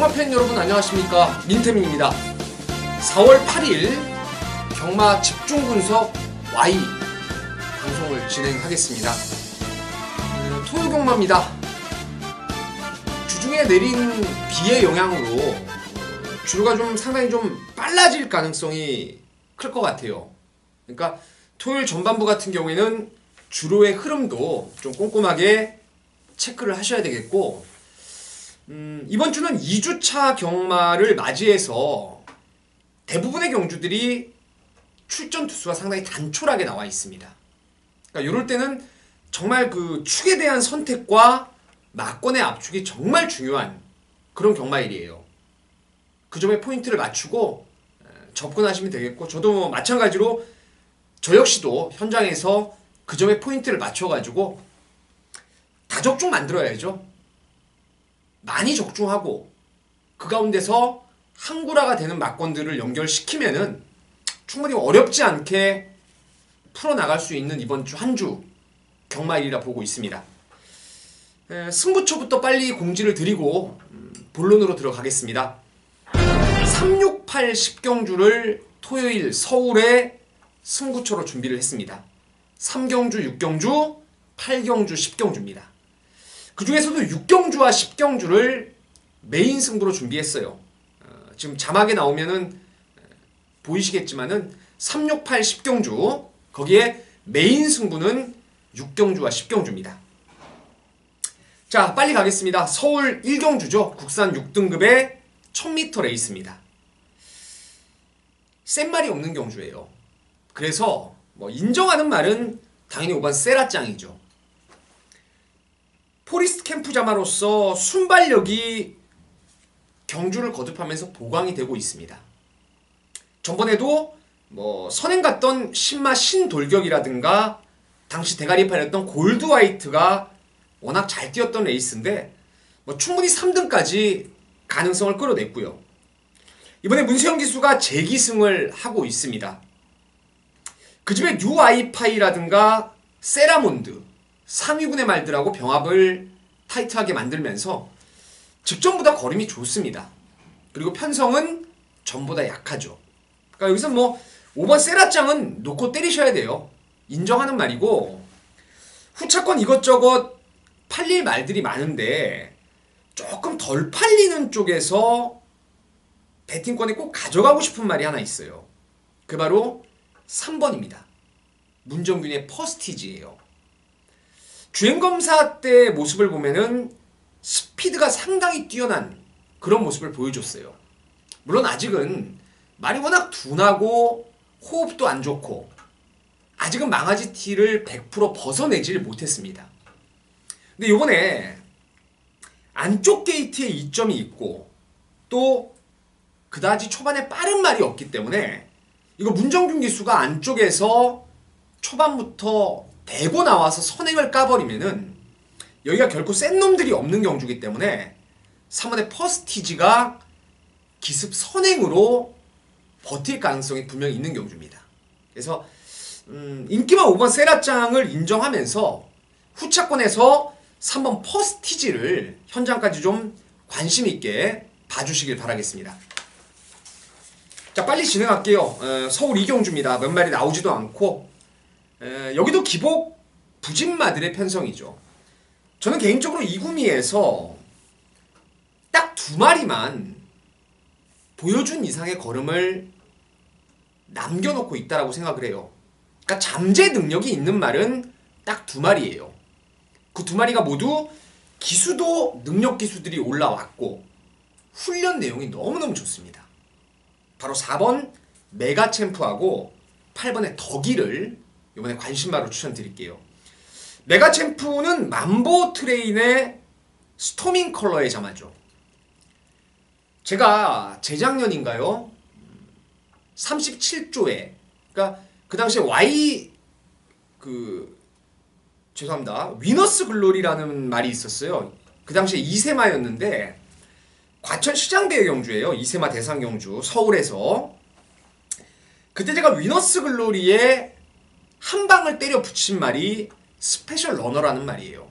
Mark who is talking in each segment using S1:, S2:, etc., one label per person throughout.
S1: 경마팬 여러분 안녕하십니까, 민태민입니다. 4월 8일 경마 집중분석 Y 방송을 진행하겠습니다. 토요경마입니다. 주중에 내린 비의 영향으로 주류가 상당히 빨라질 가능성이 클 것 같아요. 그러니까 토요일 전반부 같은 경우에는 주로의 흐름도 좀 꼼꼼하게 체크를 하셔야 되겠고, 이번 주는 2주차 경마를 맞이해서 대부분의 경주들이 출전 투수가 상당히 단촐하게 나와 있습니다. 그러니까 이럴 때는 정말 그 축에 대한 선택과 막권의 압축이 정말 중요한 그런 경마일이에요. 그 점에 포인트를 맞추고 접근하시면 되겠고, 저도 마찬가지로 저 역시도 현장에서 그 점에 포인트를 맞춰가지고 다적중 만들어야죠. 많이 적중하고 그 가운데서 한구라가 되는 막권들을 연결시키면은 충분히 어렵지 않게 풀어나갈 수 있는 이번 주 한 주 경마일이라 보고 있습니다. 승부처부터 빨리 공지를 드리고 본론으로 들어가겠습니다. 368 10경주를 토요일 서울에 승부처로 준비를 했습니다. 3경주, 6경주, 8경주, 10경주입니다. 그 중에서도 6경주와 10경주를 메인 승부로 준비했어요. 지금 자막에 나오면은 보이시겠지만은 368 10경주, 거기에 메인 승부는 6경주와 10경주입니다. 자, 빨리 가겠습니다. 서울 1경주죠. 국산 6등급의 1000m 레이스입니다. 센 말이 없는 경주예요. 그래서 인정하는 말은 당연히 5번 세라짱이죠. 포리스트 캠프자마로서 순발력이 경주를 거듭하면서 보강이 되고 있습니다. 전번에도 선행 갔던 신마 신돌격이라든가 당시 대가리 팔렸던 골드화이트가 워낙 잘 뛰었던 레이스인데 충분히 3등까지 가능성을 끌어냈고요. 이번에 문세영 기수가 재기승을 하고 있습니다. 그 집에 뉴아이파이라든가 세라몬드, 상위군의 말들하고 병합을 타이트하게 만들면서 직전보다 걸음이 좋습니다. 그리고 편성은 전보다 약하죠. 그러니까 여기서 5번 세라짱은 놓고 때리셔야 돼요. 인정하는 말이고, 후차권 이것저것 팔릴 말들이 많은데 조금 덜 팔리는 쪽에서 배팅권에 꼭 가져가고 싶은 말이 하나 있어요. 그 바로 3번입니다. 문정균의 퍼스티지예요. 주행검사 때 모습을 보면은 스피드가 상당히 뛰어난 그런 모습을 보여줬어요. 물론 아직은 말이 워낙 둔하고 호흡도 안 좋고 아직은 망아지 티를 100% 벗어내질 못했습니다. 근데 요번에 안쪽 게이트에 이점이 있고 또 그다지 초반에 빠른 말이 없기 때문에 이거 문정균 기수가 안쪽에서 초반부터 대고 나와서 선행을 까버리면은 여기가 결코 센 놈들이 없는 경주이기 때문에 3번의 퍼스티지가 기습 선행으로 버틸 가능성이 분명히 있는 경주입니다. 그래서 인기만 5번 세라짱을 인정하면서 후차권에서 3번 퍼스티지를 현장까지 좀 관심 있게 봐주시길 바라겠습니다. 자, 빨리 진행할게요. 서울 2경주입니다. 몇 마리 나오지도 않고, 여기도 기복 부진마들의 편성이죠. 저는 개인적으로 이 구미에서 딱 2마리만 보여준 이상의 걸음을 남겨놓고 있다라고 생각을 해요. 그러니까 잠재 능력이 있는 말은 딱 2마리예요. 그 2마리가 모두 기수도 능력 기수들이 올라왔고 훈련 내용이 너무너무 좋습니다. 바로 4번 메가챔프하고 8번의 덕이를 이번에 관심바로 추천드릴게요. 메가챔프는 만보 트레인의 스토밍 컬러의 자마죠. 제가 재작년인가요? 37조에, 그러니까 그 당시에 죄송합니다. 위너스 글로리라는 말이 있었어요. 그 당시에 이세마였는데 과천 시장대회 경주예요. 이세마 대상 경주 서울에서. 그때 제가 위너스 글로리에 한 방을 때려 붙인 말이 스페셜 러너라는 말이에요.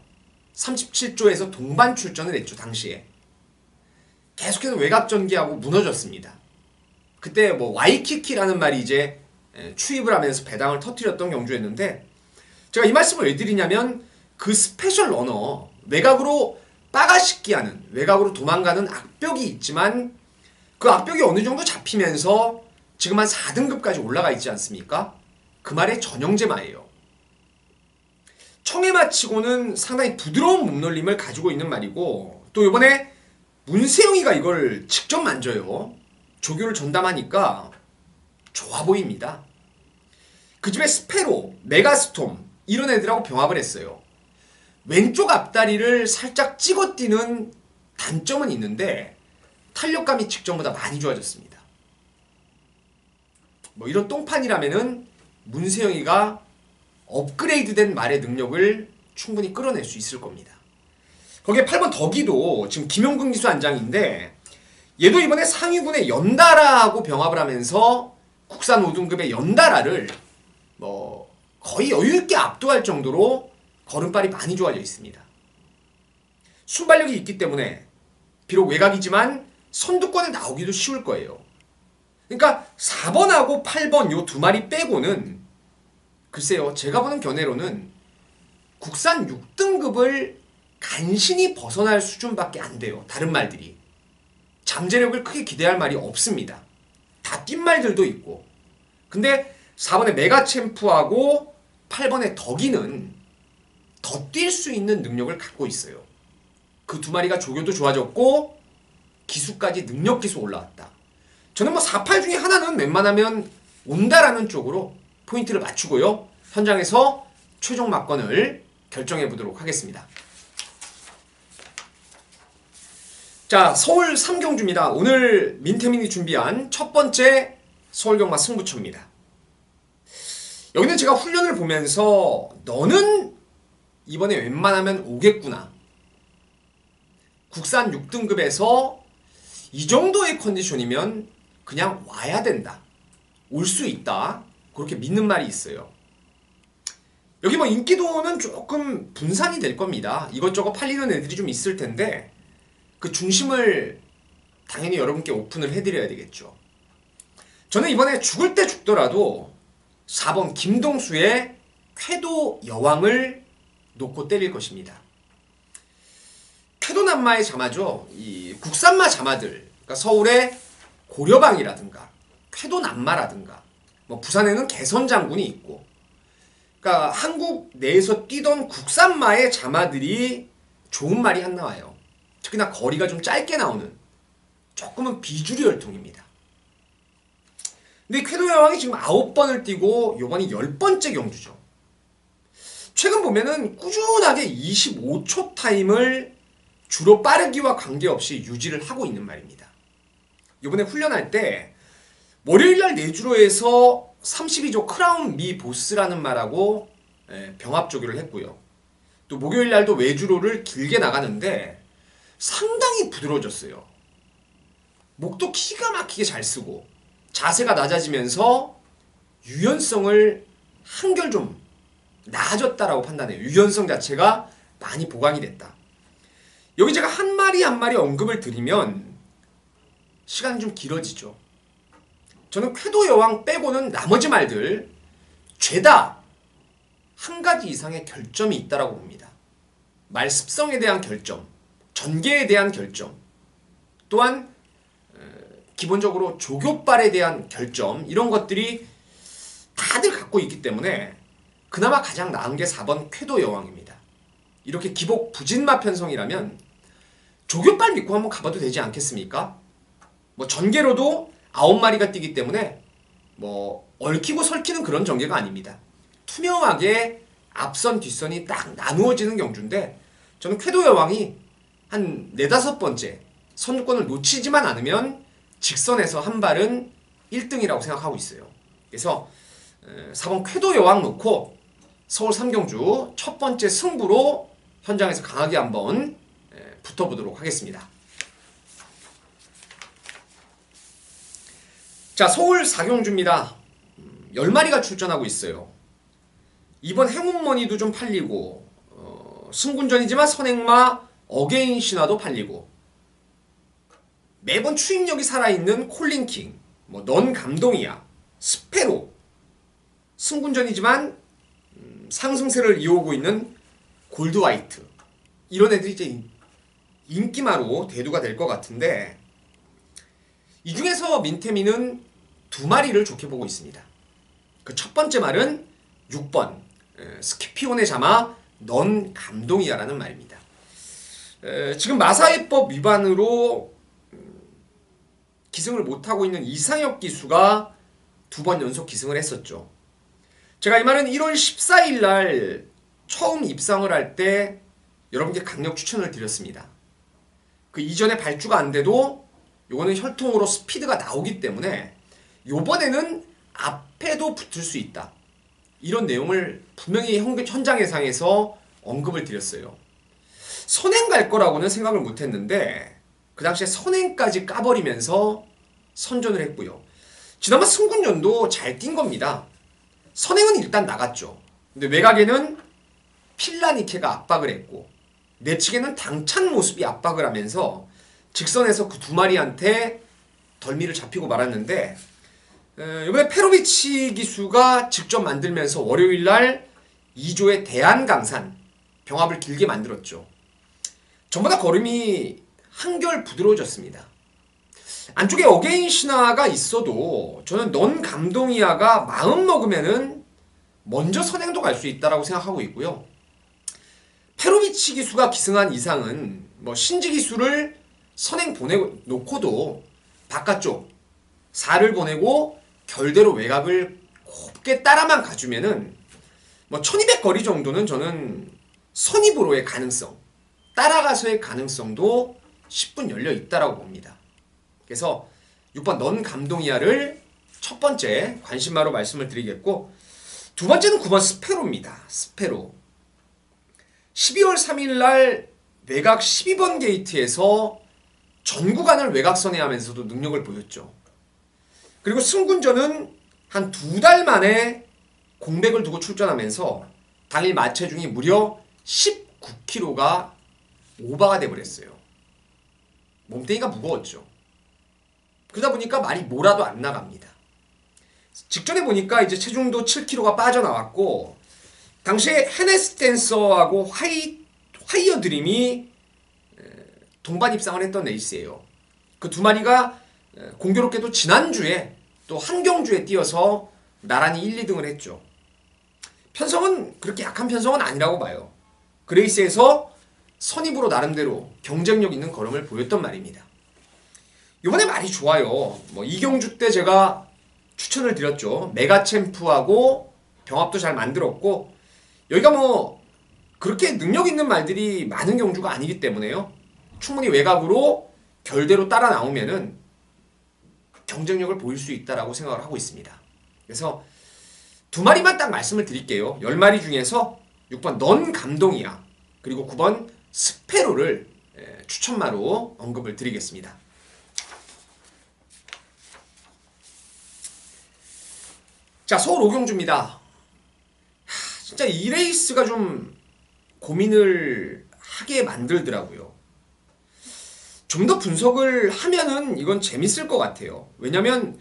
S1: 37조에서 동반 출전을 했죠, 당시에. 계속해서 외곽 전개하고 무너졌습니다. 그때 뭐 와이키키라는 말이 이제 추입을 하면서 배당을 터뜨렸던 경주였는데, 제가 이 말씀을 왜 드리냐면 그 스페셜 러너, 외곽으로 빠가식기하는, 외곽으로 도망가는 악벽이 있지만 그 악벽이 어느 정도 잡히면서 지금 한 4등급까지 올라가 있지 않습니까? 그 말의 전형제마예요. 청해마치고는 상당히 부드러운 몸놀림을 가지고 있는 말이고, 또 이번에 문세영이가 이걸 직접 만져요. 조교를 전담하니까 좋아 보입니다. 그 집에 스페로, 메가스톰 이런 애들하고 병합을 했어요. 왼쪽 앞다리를 살짝 찍어 뛰는 단점은 있는데 탄력감이 직전보다 많이 좋아졌습니다. 뭐 이런 똥판이라면은 문세영이가 업그레이드된 말의 능력을 충분히 끌어낼 수 있을 겁니다. 거기에 8번 덕이도 지금 김용근 기수 안장인데, 얘도 이번에 상위군의 연달아하고 병합을 하면서 국산 5등급의 연달아를 뭐 거의 여유있게 압도할 정도로 걸음발이 많이 좋아져 있습니다. 순발력이 있기 때문에 비록 외곽이지만 선두권에 나오기도 쉬울 거예요. 그러니까 4번하고 8번 요 두 마리 빼고는 글쎄요, 제가 보는 견해로는 국산 6등급을 간신히 벗어날 수준밖에 안 돼요. 다른 말들이. 잠재력을 크게 기대할 말이 없습니다. 다 뛴 말들도 있고. 근데 4번의 메가챔프하고 8번의 덕이는 더 뛸 수 있는 능력을 갖고 있어요. 그 두 마리가 조교도 좋아졌고 기수까지 능력 기수 올라왔다. 저는 뭐 4, 8 중에 하나는 웬만하면 온다라는 쪽으로 포인트를 맞추고요. 현장에서 최종 막건을 결정해 보도록 하겠습니다. 자, 서울 3경주입니다. 오늘 민태민이 준비한 첫 번째 서울경마 승부처입니다. 여기는 제가 훈련을 보면서 너는 이번에 웬만하면 오겠구나. 국산 6등급에서 이 정도의 컨디션이면 그냥 와야 된다. 올 수 있다. 그렇게 믿는 말이 있어요. 여기 뭐 인기도는 조금 분산이 될 겁니다. 이것저것 팔리는 애들이 좀 있을 텐데 그 중심을 당연히 여러분께 오픈을 해드려야 되겠죠. 저는 이번에 죽을 때 죽더라도 4번 김동수의 쾌도 여왕을 놓고 때릴 것입니다. 쾌도남마의 자마죠. 이 국산마 자마들, 그러니까 서울의 고려방이라든가 쾌도남마라든가 뭐 부산에는 개선장군이 있고, 그러니까 한국 내에서 뛰던 국산마의 자마들이 좋은 말이 안 나와요. 특히나 거리가 좀 짧게 나오는 조금은 비주류 혈통입니다. 근데 쾌도 여왕이 지금 9번을 뛰고 요번이 10번째 경주죠. 최근 보면은 꾸준하게 25초 타임을 주로 빠르기와 관계없이 유지를 하고 있는 말입니다. 요번에 훈련할 때 월요일날 내주로에서 32조 크라운 미 보스라는 말하고 병합 조교를 했고요. 또 목요일날도 외주로를 길게 나가는데 상당히 부드러워졌어요. 목도 기가 막히게 잘 쓰고 자세가 낮아지면서 유연성을 한결 좀 나아졌다라고 판단해요. 유연성 자체가 많이 보강이 됐다. 여기 제가 한 마리 한 마리 언급을 드리면 시간이 좀 길어지죠. 저는 쾌도 여왕 빼고는 나머지 말들 죄다 한 가지 이상의 결점이 있다라고 봅니다. 말 습성에 대한 결점, 전개에 대한 결점, 또한 기본적으로 조교빨에 대한 결점, 이런 것들이 다들 갖고 있기 때문에 그나마 가장 나은 게 4번 쾌도 여왕입니다. 이렇게 기복 부진마 편성이라면 조교빨 믿고 한번 가봐도 되지 않겠습니까? 뭐 전개로도 9마리가 뛰기 때문에 뭐 얽히고 설키는 그런 전개가 아닙니다. 투명하게 앞선 뒷선이 딱 나누어지는 경주인데 저는 쾌도 여왕이 한 4, 5번째 선두권을 놓치지만 않으면 직선에서 한 발은 1등이라고 생각하고 있어요. 그래서 4번 쾌도 여왕 놓고 서울 3경주 첫 번째 승부로 현장에서 강하게 한번 붙어보도록 하겠습니다. 자, 서울 4경주입니다. 10마리가 출전하고 있어요. 이번 행운머니도 좀 팔리고 승군전이지만 선행마 어게인 신화도 팔리고 매번 추임력이 살아있는 콜린킹, 뭐 넌 감동이야, 스페로, 승군전이지만 상승세를 이어오고 있는 골드화이트, 이런 애들이 이제 인기마로 대두가 될 것 같은데, 이 중에서 민태미는 두 마리를 좋게 보고 있습니다. 그 첫 번째 말은 6번 스키피온의 자마 넌 감동이야 라는 말입니다. 지금 마사회법 위반으로 기승을 못하고 있는 이상혁 기수가 두 번 연속 기승을 했었죠. 제가 이 말은 1월 14일 날 처음 입상을 할 때 여러분께 강력 추천을 드렸습니다. 그 이전에 발주가 안 돼도 요거는 혈통으로 스피드가 나오기 때문에 요번에는 앞에도 붙을 수 있다, 이런 내용을 분명히 현장 예상에서 언급을 드렸어요. 선행 갈 거라고는 생각을 못했는데 그 당시에 선행까지 까버리면서 선전을 했고요. 지난번 승군전도 잘 뛴 겁니다. 선행은 일단 나갔죠. 근데 외곽에는 필라니케가 압박을 했고 내측에는 당찬 모습이 압박을 하면서 직선에서 그 두 마리한테 덜미를 잡히고 말았는데, 이번에 페로비치 기수가 직접 만들면서 월요일날 2조의 대한강산 병합을 길게 만들었죠. 전보다 걸음이 한결 부드러워졌습니다. 안쪽에 어게인 신화가 있어도 저는 넌 감동이야가 마음 먹으면은 먼저 선행도 갈 수 있다라고 생각하고 있고요. 페로비치 기수가 기승한 이상은 뭐 신지 기수를 선행 보내놓고도 바깥쪽 4를 보내고 결대로 외곽을 곱게 따라만 가주면은 뭐 1200 거리 정도는 저는 선입으로의 가능성, 따라가서의 가능성도 10분 열려 있다라고 봅니다. 그래서 6번 넌 감동이야를 첫 번째 관심마로 말씀을 드리겠고, 두 번째는 9번 스페로입니다. 스페로. 12월 3일 날 외곽 12번 게이트에서 전 구간을 외곽선회하면서도 능력을 보였죠. 그리고 승군전은 한 2달 만에 공백을 두고 출전하면서 당일 마체중이 무려 19kg가 오버가 돼버렸어요. 몸뚱이가 무거웠죠. 그러다 보니까 말이 뭐라도 안 나갑니다. 직전에 보니까 이제 체중도 7kg가 빠져나왔고, 당시에 헤네스 댄서하고 화이어 드림이 동반 입상을 했던 레이스예요. 그 두 마리가 공교롭게도 지난주에 또 한경주에 뛰어서 나란히 1, 2등을 했죠. 편성은 그렇게 약한 편성은 아니라고 봐요. 그 레이스에서 선입으로 나름대로 경쟁력 있는 걸음을 보였던 말입니다. 이번에 말이 좋아요. 뭐 이경주 때 제가 추천을 드렸죠. 메가챔프하고 병합도 잘 만들었고, 여기가 뭐 그렇게 능력 있는 말들이 많은 경주가 아니기 때문에요. 충분히 외곽으로 결대로 따라 나오면은 경쟁력을 보일 수 있다라고 생각을 하고 있습니다. 그래서 두 마리만 딱 말씀을 드릴게요. 10마리 중에서 6번 넌 감동이야, 그리고 9번 스페로를 추천마로 언급을 드리겠습니다. 자, 서울 오경주입니다. 진짜 이 레이스가 좀 고민을 하게 만들더라고요. 좀 더 분석을 하면은 이건 재밌을 것 같아요. 왜냐면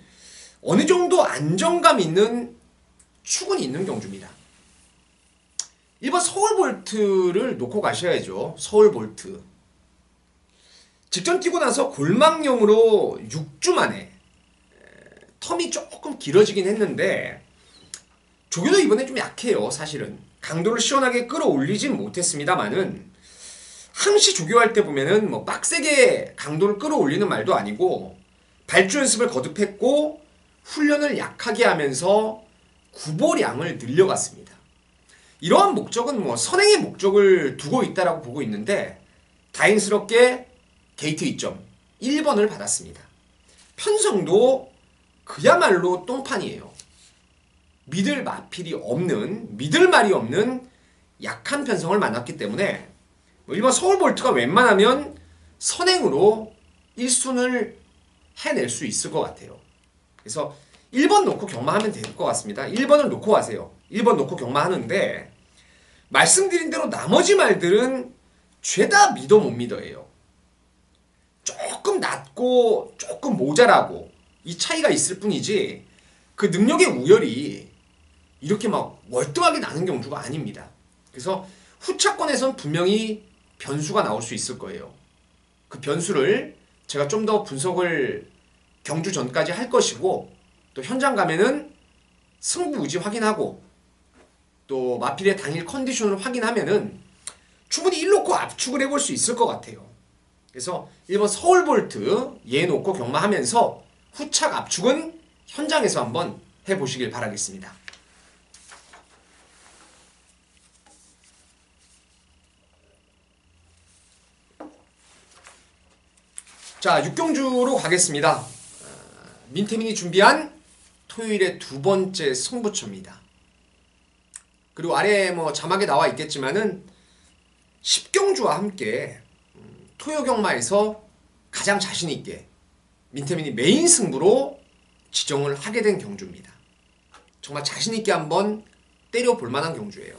S1: 어느 정도 안정감 있는 축은 있는 경주입니다. 1번 서울볼트를 놓고 가셔야죠. 서울볼트. 직전 뛰고 나서 골망용으로 6주 만에 텀이 조금 길어지긴 했는데, 조교도 이번에 좀 약해요. 사실은 강도를 시원하게 끌어올리진 못했습니다만은, 항시 조교할 때 보면은 뭐 빡세게 강도를 끌어올리는 말도 아니고 발주 연습을 거듭했고 훈련을 약하게 하면서 구보량을 늘려갔습니다. 이러한 목적은 뭐 선행의 목적을 두고 있다라고 보고 있는데, 다행스럽게 게이트 2점 1번을 받았습니다. 편성도 그야말로 똥판이에요. 믿을 말이 없는 약한 편성을 만났기 때문에 1번 서울볼트가 웬만하면 선행으로 1순을 해낼 수 있을 것 같아요. 그래서 1번 놓고 경마하면 될 것 같습니다. 1번을 놓고 하세요. 1번 놓고 경마하는데, 말씀드린 대로 나머지 말들은 죄다 믿어 못 믿어예요. 조금 낮고 조금 모자라고 이 차이가 있을 뿐이지 그 능력의 우열이 이렇게 막 월등하게 나는 경주가 아닙니다. 그래서 후차권에선 분명히 변수가 나올 수 있을 거예요. 그 변수를 제가 좀 더 분석을 경주 전까지 할 것이고 또 현장 가면은 승부우지 확인하고 또 마필의 당일 컨디션을 확인하면은 충분히 1놓고 압축을 해볼 수 있을 것 같아요. 그래서 1번 서울볼트 얘 놓고 경마하면서 후착 압축은 현장에서 한번 해보시길 바라겠습니다. 자, 6경주로 가겠습니다. 민태민이 준비한 토요일의 두 번째 승부처입니다. 그리고 아래 뭐 자막에 나와 있겠지만은 10경주와 함께 토요 경마에서 가장 자신 있게 민태민이 메인 승부로 지정을 하게 된 경주입니다. 정말 자신 있게 한번 때려볼 만한 경주예요.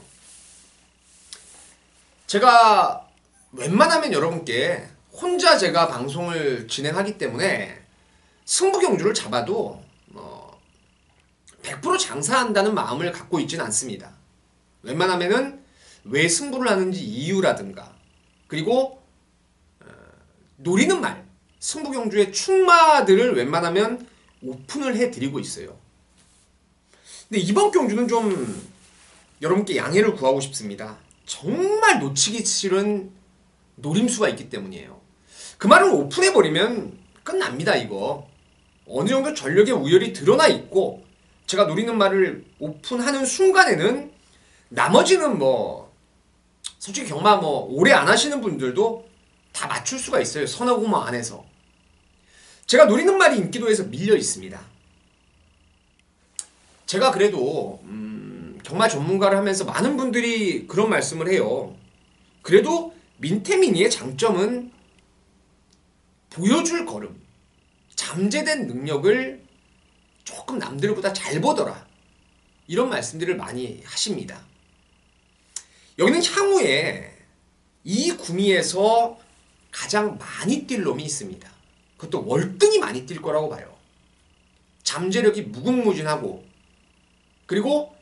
S1: 제가 웬만하면 여러분께 혼자 제가 방송을 진행하기 때문에 승부 경주를 잡아도 100% 장사한다는 마음을 갖고 있지는 않습니다. 웬만하면은 왜 승부를 하는지 이유라든가 그리고 노리는 말, 승부 경주의 충마들을 웬만하면 오픈을 해드리고 있어요. 근데 이번 경주는 좀 여러분께 양해를 구하고 싶습니다. 정말 놓치기 싫은 노림수가 있기 때문이에요. 그 말을 오픈해버리면 끝납니다, 이거. 어느 정도 전력의 우열이 드러나 있고 제가 노리는 말을 오픈하는 순간에는 나머지는 솔직히 경마 오래 안 하시는 분들도 다 맞출 수가 있어요. 서너 구마 안에서. 제가 노리는 말이 인기도에서 밀려 있습니다. 제가 그래도 경마 전문가를 하면서 많은 분들이 그런 말씀을 해요. 그래도 민태민이의 장점은 보여줄 걸음, 잠재된 능력을 조금 남들보다 잘 보더라. 이런 말씀들을 많이 하십니다. 여기는 향후에 이 구미에서 가장 많이 뛸 놈이 있습니다. 그것도 월등히 많이 뛸 거라고 봐요. 잠재력이 무궁무진하고 그리고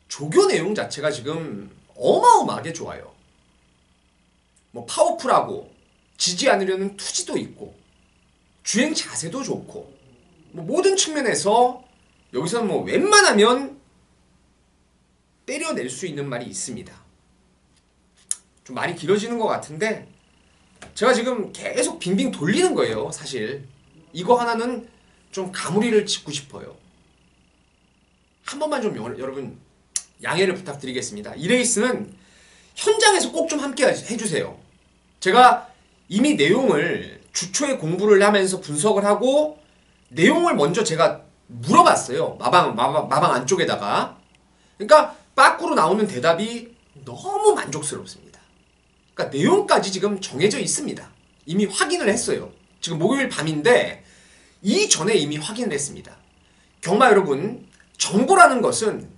S1: 조교 내용 자체가 지금 어마어마하게 좋아요. 파워풀하고 지지 않으려는 투지도 있고 주행 자세도 좋고 모든 측면에서 여기서는 웬만하면 때려낼 수 있는 말이 있습니다. 좀 말이 길어지는 것 같은데 제가 지금 계속 빙빙 돌리는 거예요. 사실 이거 하나는 좀 가무리를 짓고 싶어요. 한 번만 좀 여러분 양해를 부탁드리겠습니다. 이 레이스는 현장에서 꼭 좀 함께 해주세요. 제가 이미 내용을 주초에 공부를 하면서 분석을 하고 내용을 먼저 제가 물어봤어요. 마방 안쪽에다가. 그러니까 빠꾸로 나오는 대답이 너무 만족스럽습니다. 그러니까 내용까지 지금 정해져 있습니다. 이미 확인을 했어요. 지금 목요일 밤인데 이전에 이미 확인을 했습니다. 경마 여러분, 정보라는 것은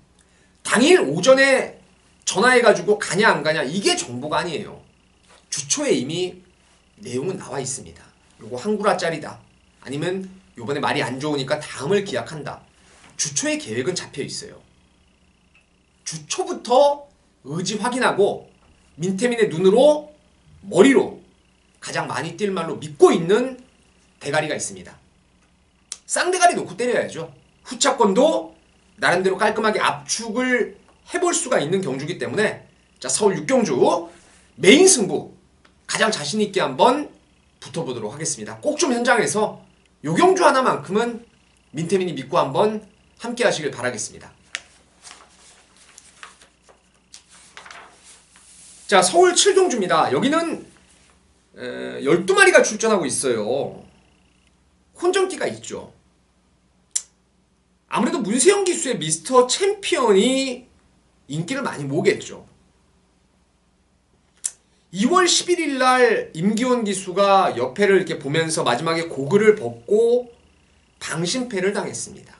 S1: 당일 오전에 전화해가지고 가냐 안 가냐 이게 정보가 아니에요. 주초에 이미 내용은 나와 있습니다. 요거 한 구라짜리다. 아니면 요번에 말이 안 좋으니까 다음을 기약한다. 주초의 계획은 잡혀 있어요. 주초부터 의지 확인하고 민태민의 눈으로 머리로 가장 많이 뛸 말로 믿고 있는 대가리가 있습니다. 쌍대가리 놓고 때려야죠. 후차권도 나름대로 깔끔하게 압축을 해볼 수가 있는 경주기 때문에 자, 서울 6경주 메인 승부 가장 자신있게 한번 붙어보도록 하겠습니다. 꼭 좀 현장에서 요 경주 하나만큼은 민태민이 믿고 한번 함께 하시길 바라겠습니다. 자, 서울 7경주입니다. 여기는 12마리가 출전하고 있어요. 혼정기가 있죠. 아무래도 문세영 기수의 미스터 챔피언이 인기를 많이 모으겠죠. 2월 11일 날 임기원 기수가 옆에를 이렇게 보면서 마지막에 고글을 벗고 방심패를 당했습니다.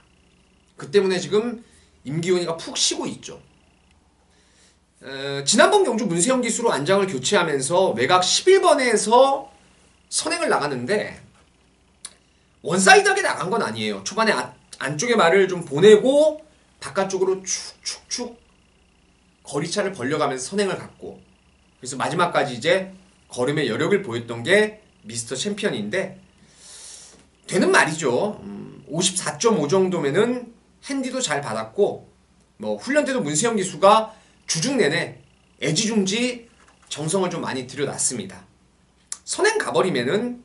S1: 그 때문에 지금 임기원이가 푹 쉬고 있죠. 지난번 경주 문세영 기수로 안장을 교체하면서 외곽 11번에서 선행을 나갔는데 원사이드하게 나간 건 아니에요. 초반에 안쪽에 말을 좀 보내고 바깥쪽으로 축축축 거리차를 벌려가면서 선행을 갔고, 그래서 마지막까지 이제 걸음의 여력을 보였던 게 미스터 챔피언인데, 되는 말이죠. 54.5 정도면은 핸디도 잘 받았고, 뭐 훈련 때도 문세영 기수가 주중 내내 애지중지 정성을 좀 많이 들여놨습니다. 선행 가버리면은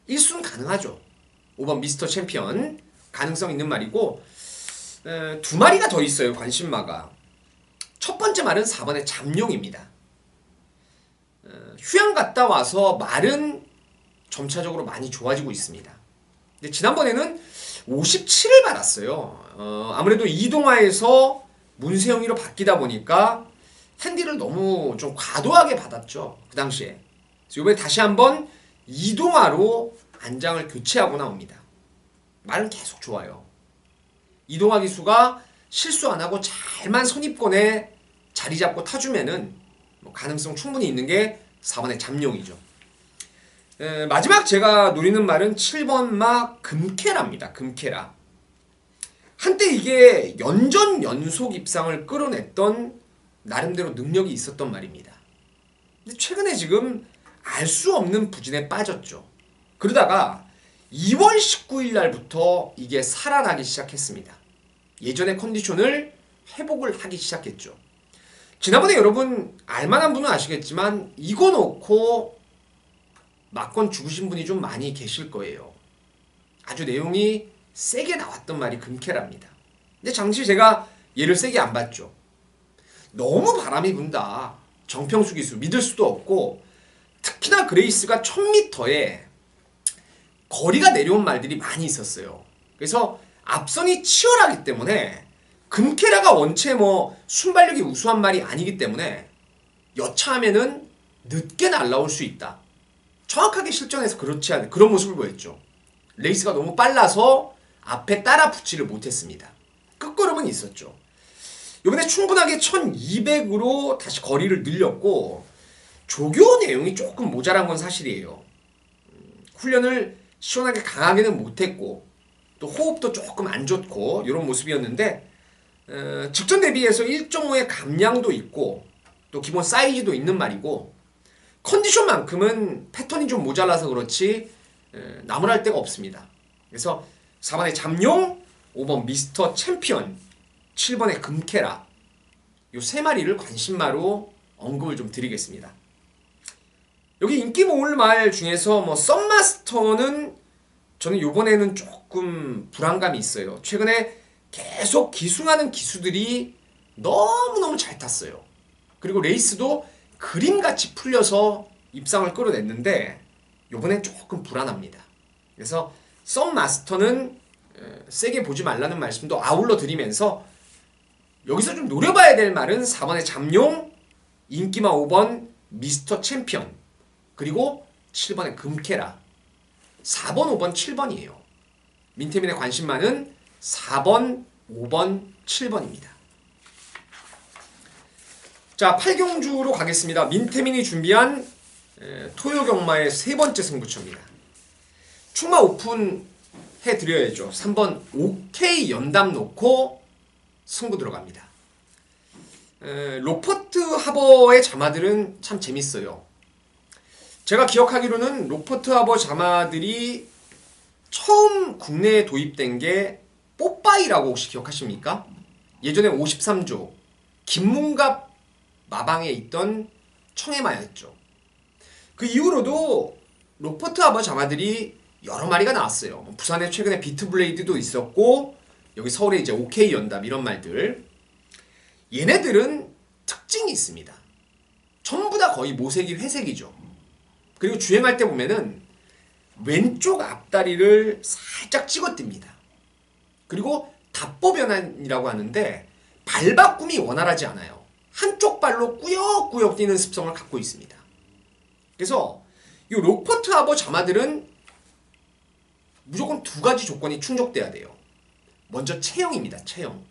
S1: 1순 가능하죠. 5번 미스터 챔피언 가능성 있는 말이고, 두 마리가 더 있어요. 관심마가. 첫 번째 말은 4번의 잠룡입니다. 휴양 갔다 와서 말은 점차적으로 많이 좋아지고 있습니다. 근데 지난번에는 57을 받았어요. 아무래도 이동화에서 문세영이로 바뀌다 보니까 핸디를 너무 좀 과도하게 받았죠. 그 당시에. 그래서 이번에 다시 한번 이동화로 안장을 교체하고 나옵니다. 말은 계속 좋아요. 이동화 기수가 실수 안 하고 잘만 선입권에 자리 잡고 타주면은 뭐 가능성 충분히 있는 게 4번의 잠룡이죠. 마지막 제가 노리는 말은 7번 막 금케라입니다. 금케라. 한때 이게 연전 연속 입상을 끌어냈던 나름대로 능력이 있었던 말입니다. 근데 최근에 지금 알 수 없는 부진에 빠졌죠. 그러다가 2월 19일 날부터 이게 살아나기 시작했습니다. 예전의 컨디션을 회복을 하기 시작했죠. 지난번에 여러분 알만한 분은 아시겠지만 이거 놓고 막건 죽으신 분이 좀 많이 계실 거예요. 아주 내용이 세게 나왔던 말이 금캐랍니다. 근데 잠시 제가 얘를 세게 안 봤죠. 너무 바람이 분다. 정평수 기수 믿을 수도 없고, 특히나 그레이스가 1000m에 거리가 내려온 말들이 많이 있었어요. 그래서 앞선이 치열하기 때문에 금케라가 원체 뭐 순발력이 우수한 말이 아니기 때문에 여차하면은 늦게 날라올 수 있다. 정확하게 실전에서 그렇지 않은 그런 모습을 보였죠. 레이스가 너무 빨라서 앞에 따라 붙지를 못했습니다. 끝걸음은 있었죠. 이번에 충분하게 1200으로 다시 거리를 늘렸고, 조교 내용이 조금 모자란 건 사실이에요. 훈련을 시원하게 강하게는 못했고, 또 호흡도 조금 안 좋고 이런 모습이었는데, 직전 대비해서 1.5의 감량도 있고 또 기본 사이즈도 있는 말이고, 컨디션만큼은 패턴이 좀 모자라서 그렇지 나무랄 데가 없습니다. 그래서 4번의 잠룡, 5번 미스터 챔피언, 7번의 금케라, 요 세 마리를 관심마로 언급을 좀 드리겠습니다. 여기 인기 모을 말 중에서 뭐 썸마스터는 저는 요번에는 조금 불안감이 있어요. 최근에 계속 기승하는 기수들이 너무너무 잘 탔어요. 그리고 레이스도 그림같이 풀려서 입상을 끌어냈는데 요번엔 조금 불안합니다. 그래서 썸마스터는 세게 보지 말라는 말씀도 아울러 드리면서, 여기서 좀 노려봐야 될 말은 4번의 잠룡, 인기마 5번 미스터 챔피언, 그리고 7번의 금케라. 4번, 5번, 7번이에요. 민태민의 관심만은 4번, 5번, 7번입니다. 자, 8경주로 가겠습니다. 민태민이 준비한 토요경마의 세 번째 승부처입니다. 충마 오픈 해드려야죠. 3번 OK 연담 놓고 승부 들어갑니다. 로퍼트 하버의 자마들은 참 재밌어요. 제가 기억하기로는 로퍼트 하버 자마들이 처음 국내에 도입된 게 뽀빠이라고 혹시 기억하십니까? 예전에 53조 김문갑 마방에 있던 청해마였죠. 그 이후로도 로퍼트 하버 자마들이 여러 마리가 나왔어요. 부산에 최근에 비트블레이드도 있었고, 여기 서울에 이제 OK 연담 이런 말들. 얘네들은 특징이 있습니다. 전부 다 거의 모색이 회색이죠. 그리고 주행할 때 보면은 왼쪽 앞다리를 살짝 찍어뜁니다. 그리고 답보 변환이라고 하는데 발바꿈이 원활하지 않아요. 한쪽 발로 꾸역꾸역 뛰는 습성을 갖고 있습니다. 그래서 이 로퍼트 하버 자마들은 무조건 두 가지 조건이 충족돼야 돼요. 먼저 체형입니다. 체형.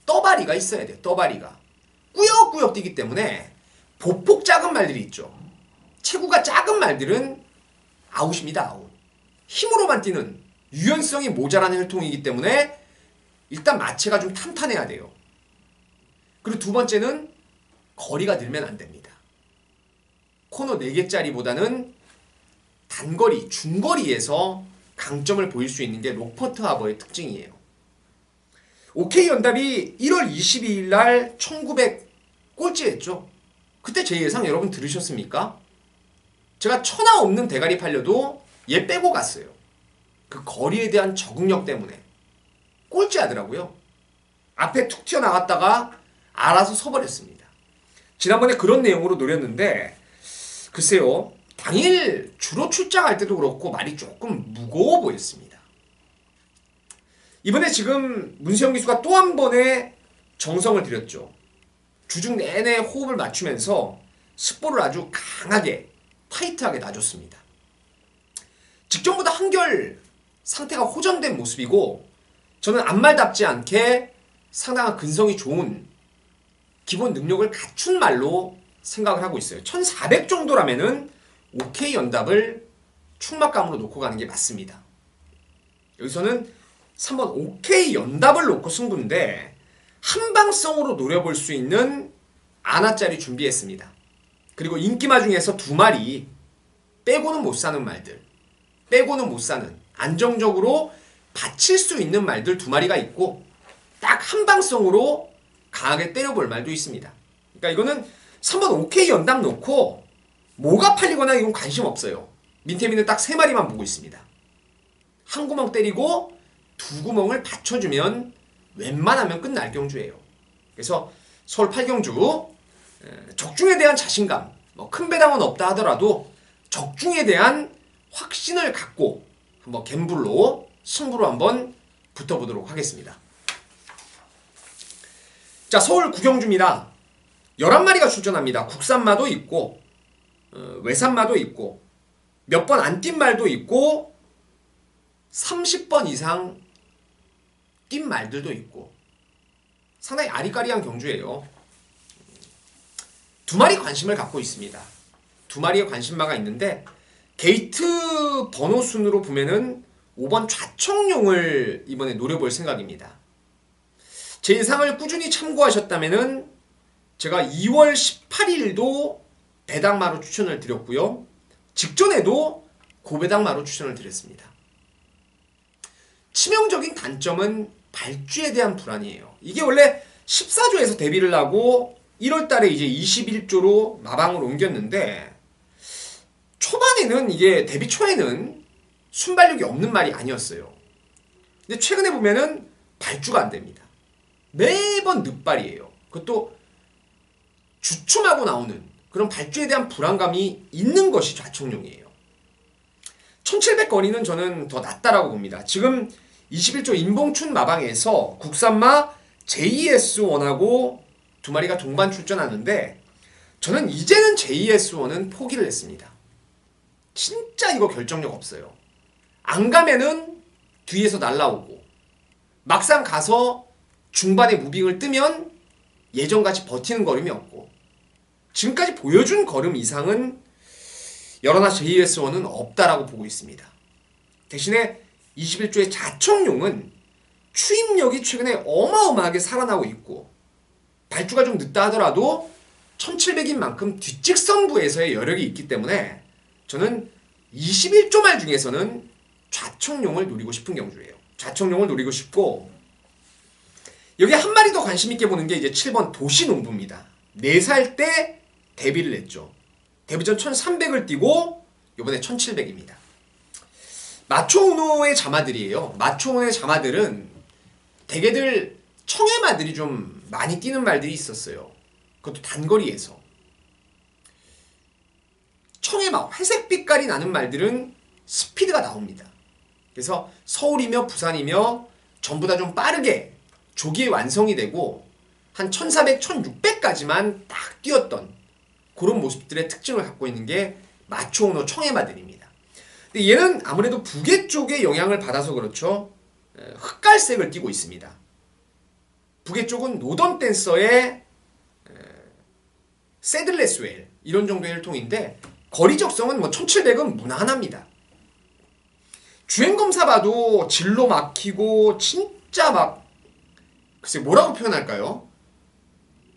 S1: 떠바리가 있어야 돼요. 떠바리가. 꾸역꾸역 뛰기 때문에 보폭 작은 말들이 있죠. 체구가 작은 말들은 아웃입니다. 아웃. 힘으로만 뛰는 유연성이 모자라는 혈통이기 때문에 일단 마체가 좀 탄탄해야 돼요. 그리고 두 번째는 거리가 늘면 안 됩니다. 코너 4개짜리보다는 단거리, 중거리에서 강점을 보일 수 있는 게 로퍼트 하버의 특징이에요. OK 연답이 1월 22일 날 1900 꼴찌했죠. 그때 제 예상 여러분 들으셨습니까? 제가 천하 없는 대가리 팔려도 얘 빼고 갔어요. 그 거리에 대한 적응력 때문에 꼴찌하더라고요. 앞에 툭 튀어나갔다가 알아서 서버렸습니다. 지난번에 그런 내용으로 노렸는데 글쎄요. 당일 주로 출장할 때도 그렇고 말이 조금 무거워 보였습니다. 이번에 지금 문세영 기수가 또 한 번의 정성을 들였죠. 주중 내내 호흡을 맞추면서 습보를 아주 강하게 타이트하게 놔줬습니다. 직전보다 한결 상태가 호전된 모습이고 저는 앞말답지 않게 상당한 근성이 좋은 기본 능력을 갖춘 말로 생각을 하고 있어요. 1400 정도라면은 OK 연답을 충막감으로 놓고 가는 게 맞습니다. 여기서는 3번 OK 연답을 놓고 승부인데 한방성으로 노려볼 수 있는 아나짜리 준비했습니다. 그리고 인기마 중에서 2마리 빼고는 못 사는 말들, 빼고는 못 사는 안정적으로 받칠 수 있는 말들 2마리가 있고 딱 한방성으로 강하게 때려볼 말도 있습니다. 그러니까 이거는 3번 OK 연답 놓고 뭐가 팔리거나 이건 관심 없어요. 민태민은 딱 3마리만 보고 있습니다. 한 구멍 때리고 2구멍을 받쳐주면 웬만하면 끝날 경주예요. 그래서 서울 8경주 적중에 대한 자신감, 큰 배당은 없다 하더라도 적중에 대한 확신을 갖고 한번 갬블로 승부로 한번 붙어보도록 하겠습니다. 자, 서울 9경주입니다. 11마리가 출전합니다. 국산마도 있고 외산마도 있고 몇 번 안 뛴 말도 있고 30번 이상 뛴 말들도 있고 상당히 아리까리한 경주예요. 2마리 관심을 갖고 있습니다. 2마리의 관심마가 있는데 게이트 번호 순으로 보면은 5번 좌청룡을 이번에 노려볼 생각입니다. 제 예상을 꾸준히 참고하셨다면은 제가 2월 18일도 배당마로 추천을 드렸고요. 직전에도 고배당마로 추천을 드렸습니다. 치명적인 단점은 발주에 대한 불안이에요. 이게 원래 14조에서 데뷔를 하고 1월달에 이제 21조로 마방을 옮겼는데 초반에는 이게 데뷔 초에는 순발력이 없는 말이 아니었어요. 근데 최근에 보면은 발주가 안 됩니다. 매번 늦발이에요. 그것도 주춤하고 나오는 그런 발주에 대한 불안감이 있는 것이 좌청룡이에요. 1700 거리는 저는 더 낫다라고 봅니다. 지금 21조 인봉춘 마방에서 국산마 JS1하고 2마리가 동반 출전하는데 저는 이제는 JS1은 포기를 했습니다. 진짜 이거 결정력 없어요. 안 가면은 뒤에서 날라오고 막상 가서 중반에 무빙을 뜨면 예전같이 버티는 걸음이 없고 지금까지 보여준 걸음 이상은 여러나 JS1은 없다라고 보고 있습니다. 대신에 21조의 자청룡은 추임력이 최근에 어마어마하게 살아나고 있고 발주가 좀 늦다 하더라도 1700인 만큼 뒷직선부에서의 여력이 있기 때문에 저는 21조 말 중에서는 좌청룡을 노리고 싶은 경주예요. 좌청룡을 노리고 싶고 여기 한 마리 더 관심 있게 보는 게 이제 7번 도시농부입니다. 4살 때 데뷔를 했죠. 데뷔 전 1300을 뛰고 이번에 1700입니다. 마초우노의 자마들이에요. 마초우노의 자마들은 대개들 청해마들이 좀 많이 뛰는 말들이 있었어요. 그것도 단거리에서. 청해마, 회색 빛깔이 나는 말들은 스피드가 나옵니다. 그래서 서울이며 부산이며 전부 다 좀 빠르게 조기에 완성이 되고 한 1400, 1600까지만 딱 뛰었던 그런 모습들의 특징을 갖고 있는 게 마초우노 청해마들입니다. 근데 얘는 아무래도 북의 쪽에 영향을 받아서 그렇죠. 흑갈색을 띠고 있습니다. 북의 쪽은 노던 댄서의 새들레스웰 이런 정도의 혈통인데 거리 적성은 1700은 무난합니다. 주행검사 봐도 진로 막히고 진짜 막 글쎄 뭐라고 표현할까요?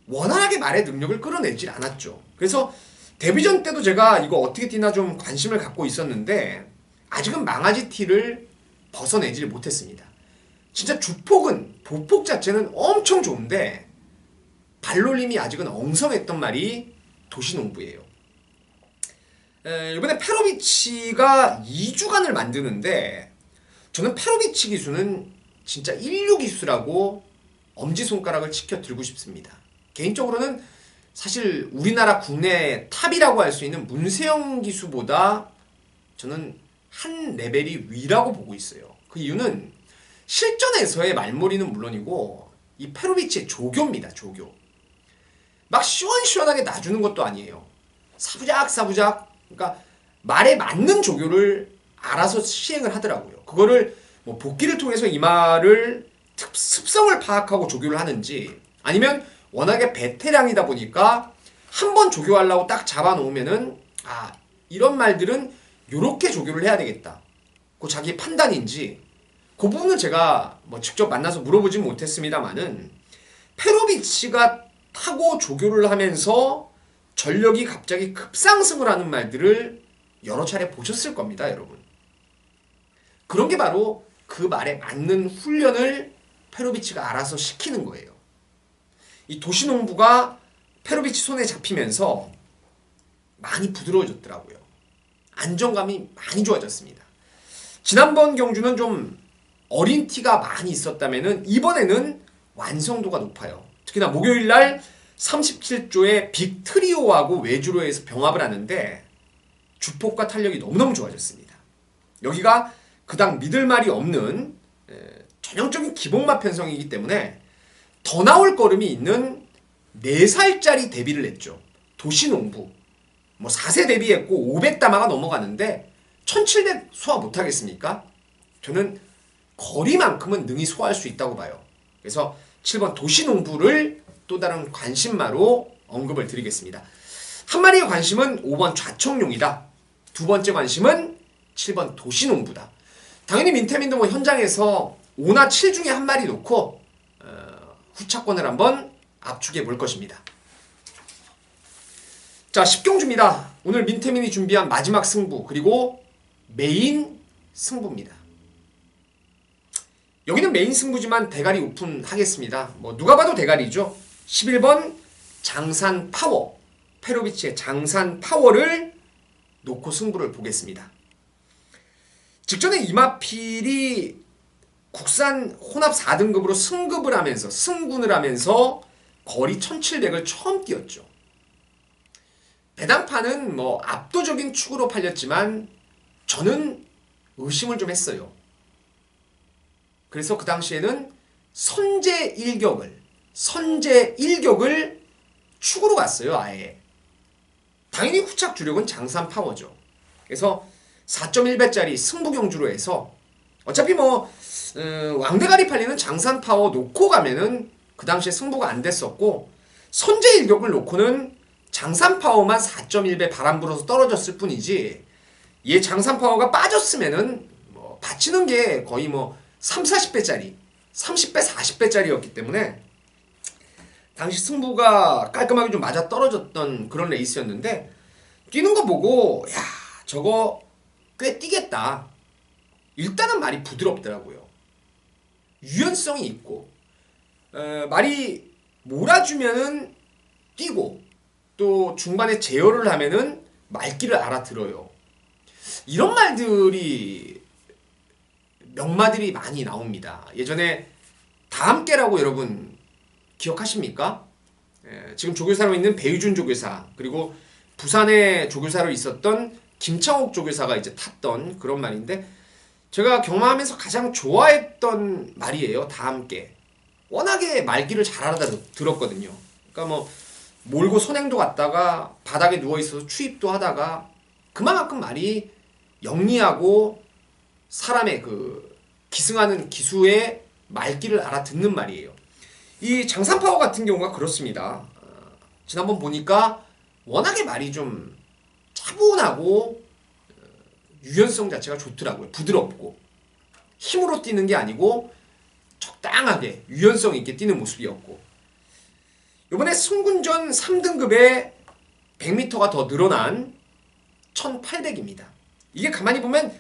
S1: 원활하게 말의 능력을 끌어내질 않았죠. 그래서 데뷔전 때도 제가 이거 어떻게 뛰나 좀 관심을 갖고 있었는데 아직은 망아지 티를 벗어내질 못했습니다. 진짜 주폭은 보폭 자체는 엄청 좋은데 발놀림이 아직은 엉성했던 말이 도시농부예요. 이번에 페로비치가 2주간을 만드는데 저는 페로비치 기수는 진짜 인류 기수라고 엄지손가락을 치켜 들고 싶습니다. 개인적으로는 사실 우리나라 국내 탑이라고 할 수 있는 문세영 기수보다 저는 한 레벨이 위라고 보고 있어요. 그 이유는 실전에서의 말몰이는 물론이고 이 페로비치의 조교입니다. 조교. 막 시원시원하게 놔주는 것도 아니에요. 사부작 그러니까 말에 맞는 조교를 알아서 시행을 하더라고요. 그거를 뭐 복기를 통해서 이 말을 습성을 파악하고 조교를 하는지 아니면 워낙에 베테랑이다 보니까 한 번 조교하려고 딱 잡아놓으면은 이런 말들은 요렇게 조교를 해야 되겠다. 그 자기 판단인지 그 부분은 제가 뭐 직접 만나서 물어보진 못했습니다만은 페로비치가 타고 조교를 하면서 전력이 갑자기 급상승을 하는 말들을 여러 차례 보셨을 겁니다, 여러분. 그런 게 바로 그 말에 맞는 훈련을 페로비치가 알아서 시키는 거예요. 이 도시농부가 페로비치 손에 잡히면서 많이 부드러워졌더라고요. 안정감이 많이 좋아졌습니다. 지난번 경주는 좀 어린 티가 많이 있었다면은 이번에는 완성도가 높아요. 특히나 목요일날 37조의 빅트리오하고 외주로에서 병합을 하는데 주폭과 탄력이 너무너무 좋아졌습니다. 여기가 그닥 믿을 말이 없는 전형적인 기복마 편성이기 때문에 더 나올 걸음이 있는 4살짜리 데뷔를 했죠. 도시농부. 뭐 4세 데뷔했고 500다마가 넘어가는데 1700 소화 못하겠습니까? 저는 거리만큼은 능히 소화할 수 있다고 봐요. 그래서 7번 도시농부를 또 다른 관심마로 언급을 드리겠습니다. 한 마리의 관심은 5번 좌청룡이다. 두 번째 관심은 7번 도시농부다. 당연히 민태민도 뭐 현장에서 5나 7 중에 한 마리 놓고 후차권을 한번 압축해 볼 것입니다. 자, 10경주입니다. 오늘 민태민이 준비한 마지막 승부 그리고 메인 승부입니다. 여기는 메인 승부지만 대가리 오픈하겠습니다. 뭐 누가 봐도 대가리죠. 11번 장산 파워, 페로비치의 장산 파워를 놓고 승부를 보겠습니다. 직전에 이마필이 국산 혼합 4등급으로 승급을 하면서 승군을 하면서 거리 1700을 처음 뛰었죠. 배당판은 뭐 압도적인 축으로 팔렸지만 저는 의심을 좀 했어요. 그래서 그 당시에는 선제 일격을 축으로 갔어요. 아예. 당연히 후착 주력은 장산 파워죠. 그래서 4.1배짜리 승부경주로 해서 어차피 뭐 왕대가리 팔리는 장산 파워 놓고 가면은 그 당시에 승부가 안 됐었고 선제 일격을 놓고는 장산 파워만 4.1배 바람 불어서 떨어졌을 뿐이지 얘 장산 파워가 빠졌으면은 뭐 받치는 게 거의 뭐 30, 40배짜리 30배, 40배짜리였기 때문에 당시 승부가 깔끔하게 좀 맞아 떨어졌던 그런 레이스였는데 뛰는 거 보고 야 저거 꽤 뛰겠다. 일단은 말이 부드럽더라고요. 유연성이 있고 말이 몰아주면은 뛰고 또 중반에 제어를 하면은 말귀를 알아들어요. 이런 말들이 명마들이 많이 나옵니다. 예전에 다함께라고 여러분 기억하십니까? 지금 조교사로 있는 배유준 조교사 그리고 부산에 조교사로 있었던 김창옥 조교사가 이제 탔던 그런 말인데 제가 경마하면서 가장 좋아했던 말이에요. 다함께. 워낙에 말귀를 잘 알아들었거든요. 그러니까 뭐 몰고 선행도 갔다가 바닥에 누워있어서 추입도 하다가 그만큼 말이 영리하고 사람의 그 기승하는 기수의 말귀를 알아듣는 말이에요. 이 장산파워 같은 경우가 그렇습니다. 지난번 보니까 워낙에 말이 좀 차분하고 유연성 자체가 좋더라고요. 부드럽고. 힘으로 뛰는 게 아니고 적당하게 유연성 있게 뛰는 모습이었고, 이번에 승군전 3등급에 100m가 더 늘어난 1800입니다. 이게 가만히 보면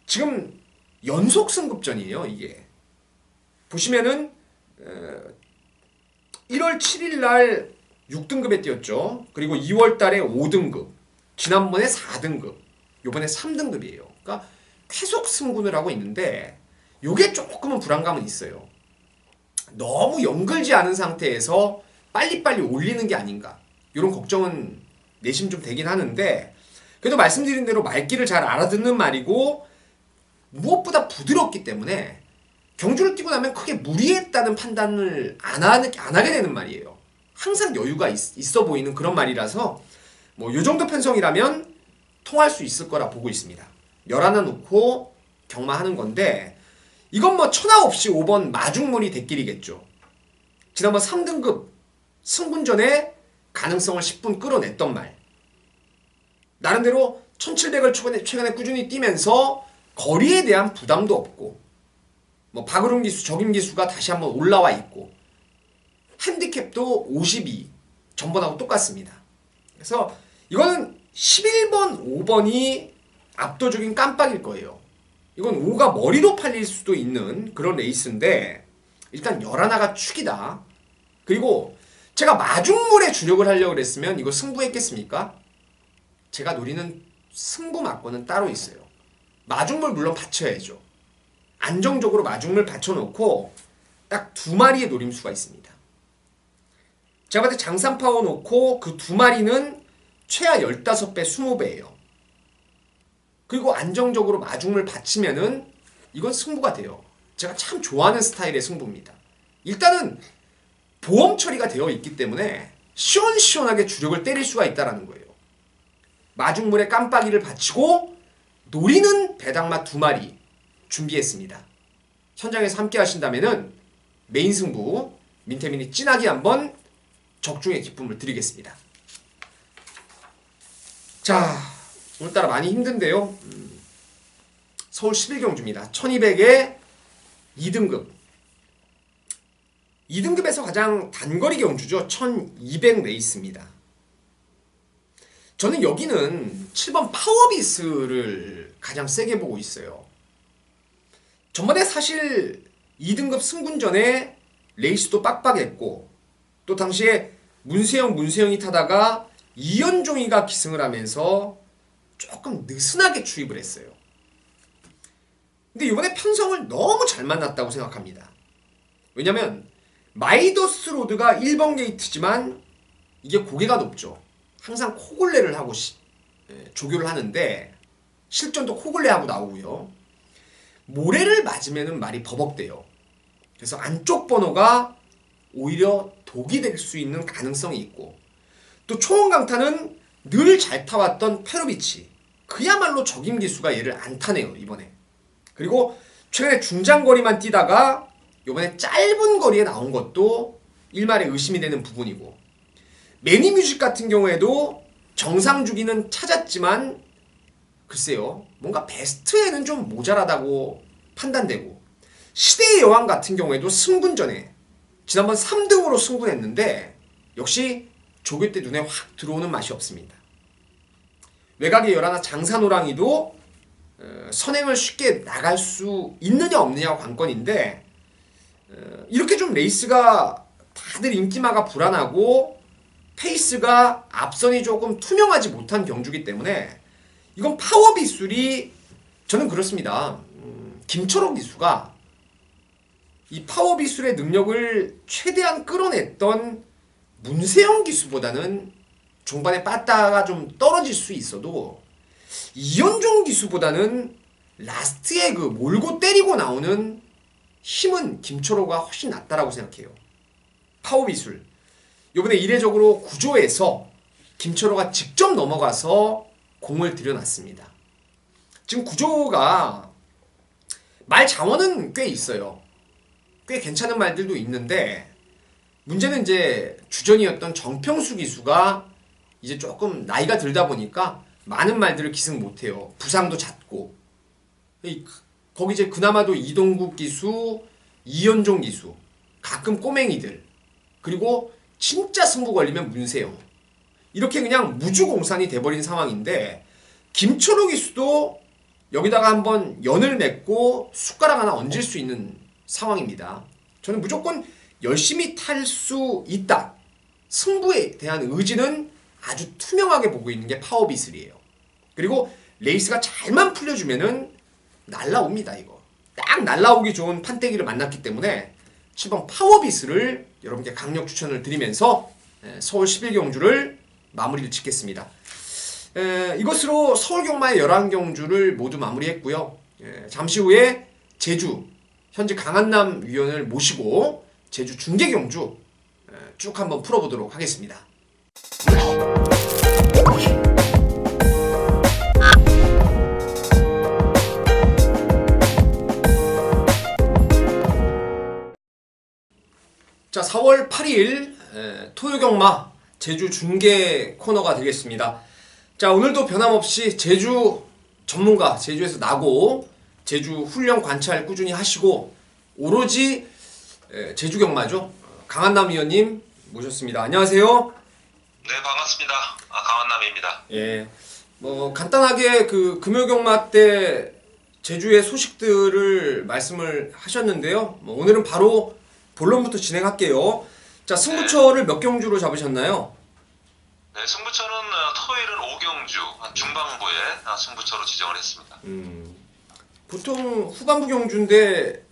S1: 지금 연속 승급전이에요. 이게 보시면은 1월 7일 날 6등급에 뛰었죠. 그리고 2월 달에 5등급, 지난번에 4등급, 요번에 3등급이에요. 그러니까 계속 승군을 하고 있는데 요게 조금은 불안감은 있어요. 너무 연글지 않은 상태에서 빨리빨리 올리는 게 아닌가, 이런 걱정은 내심 좀 되긴 하는데, 그래도 말씀드린 대로 말귀를 잘 알아듣는 말이고 무엇보다 부드럽기 때문에 경주를 뛰고 나면 크게 무리했다는 판단을 안 하게 되는 말이에요. 항상 여유가 있어 보이는 그런 말이라서 뭐 요 정도 편성이라면 통할 수 있을 거라 보고 있습니다. 열 하나 놓고 경마하는 건데, 이건 뭐 천하 없이 5번 마중물이 대길이겠죠. 지난번 3등급 승군전에 가능성을 10분 끌어냈던 말, 나름대로 1700을 최근에 꾸준히 뛰면서 거리에 대한 부담도 없고, 뭐 박으름 기수, 적임 기수가 다시 한번 올라와 있고, 핸디캡도 52, 전번하고 똑같습니다. 그래서 이거는 11번, 5번이 압도적인 깜빡일 거예요. 이건 5가 머리로 팔릴 수도 있는 그런 레이스인데, 일단 11가 축이다. 그리고 제가 마중물에 주력을 하려고 그랬으면 이거 승부했겠습니까? 제가 노리는 승부 막권은 따로 있어요. 마중물 물론 받쳐야죠. 안정적으로 마중물 받쳐놓고 딱 2마리의 노림수가 있습니다. 제가 봤을 때 장산파워 놓고 그 2마리는 최하 15배, 20배예요. 그리고 안정적으로 마중물 받치면은 이건 승부가 돼요. 제가 참 좋아하는 스타일의 승부입니다. 일단은 보험 처리가 되어 있기 때문에 시원시원하게 주력을 때릴 수가 있다는 거예요. 마중물에 깜빡이를 받치고 노리는 배당마 2마리 준비했습니다. 현장에서 함께 하신다면은 메인 승부 민태민이 진하게 한번 적중의 기쁨을 드리겠습니다. 자, 오늘따라 많이 힘든데요. 서울 11경주입니다. 1200에 2등급. 2등급에서 가장 단거리 경주죠. 1200 레이스입니다. 저는 여기는 7번 파워비스를 가장 세게 보고 있어요. 전번에 사실 2등급 승군전에 레이스도 빡빡했고, 또 당시에 문세영이 타다가 이현종이가 기승을 하면서 조금 느슨하게 추입을 했어요. 근데 이번에 편성을 너무 잘 만났다고 생각합니다. 왜냐면 마이더스 로드가 1번 게이트지만 이게 고개가 높죠. 항상 코골레를 하고 조교를 하는데 실전도 코골레하고 나오고요. 모래를 맞으면 말이 버벅대요. 그래서 안쪽 번호가 오히려 독이 될 수 있는 가능성이 있고, 또 초원강타는 늘 잘 타왔던 페로비치, 그야말로 적임 기수가 얘를 안 타네요 이번에. 그리고 최근에 중장거리만 뛰다가 이번에 짧은 거리에 나온 것도 일말의 의심이 되는 부분이고, 매니뮤직 같은 경우에도 정상 주기는 찾았지만 글쎄요, 뭔가 베스트에는 좀 모자라다고 판단되고, 시대의 여왕 같은 경우에도 승군전에 지난번 3등으로 승군했는데 역시 조교 때 눈에 확 들어오는 맛이 없습니다. 외곽의 11 장산호랑이도 선행을 쉽게 나갈 수 있느냐 없느냐가 관건인데, 이렇게 좀 레이스가 다들 인기마가 불안하고 페이스가 앞선이 조금 투명하지 못한 경주기 때문에 이건 파워 비술이, 저는 그렇습니다. 김철호 기수가 이 파워 비술의 능력을 최대한 끌어냈던 문세영 기수보다는 종반에 빠따가 좀 떨어질 수 있어도 이현종 기수보다는 라스트에 그 몰고 때리고 나오는 힘은 김철호가 훨씬 낫다라고 생각해요. 파워 비술. 이번에 이례적으로 구조에서 김철호가 직접 넘어가서 공을 들여놨습니다. 지금 구조가 말 장원은 꽤 있어요. 꽤 괜찮은 말들도 있는데, 문제는 이제 주전이었던 정평수 기수가 이제 조금 나이가 들다 보니까 많은 말들을 기승 못해요. 부상도 잦고. 거기 이제 그나마도 이동국 기수, 이현종 기수, 가끔 꼬맹이들, 그리고 진짜 승부 걸리면 문세영. 이렇게 그냥 무주공산이 돼버린 상황인데 김철호 기수도 여기다가 한번 연을 맺고 숟가락 하나 얹을 수 있는 상황입니다. 저는 무조건 열심히 탈 수 있다. 승부에 대한 의지는 아주 투명하게 보고 있는 게 파워비슬이에요. 그리고 레이스가 잘만 풀려주면은 날라옵니다. 이거 딱 날라오기 좋은 판때기를 만났기 때문에 7번 파워비스를 여러분께 강력 추천을 드리면서 서울 11경주를 마무리를 짓겠습니다. 이것으로 서울경마의 11경주를 모두 마무리했고요. 잠시 후에 제주 현재 강한남 위원을 모시고 제주 중계경주 쭉 한번 풀어보도록 하겠습니다. 자, 4월 8일 토요경마 제주 중계 코너가 되겠습니다. 자, 오늘도 변함없이 제주 전문가, 제주에서 나고 제주 훈련 관찰 꾸준히 하시고 오로지 제주 경마죠. 강한남 위원님 모셨습니다. 안녕하세요.
S2: 네, 반갑습니다. 강한남입니다.
S1: 예. 뭐 간단하게 그 금요 경마 때 제주의 소식들을 말씀을 하셨는데요. 뭐 오늘은 바로 본론부터 진행할게요. 자, 승부처를 몇 경주로 잡으셨나요?
S2: 네, 승부처는 토요일은 5경주 중반부에 승부처로 지정을 했습니다.
S1: 보통 후반부 경주인데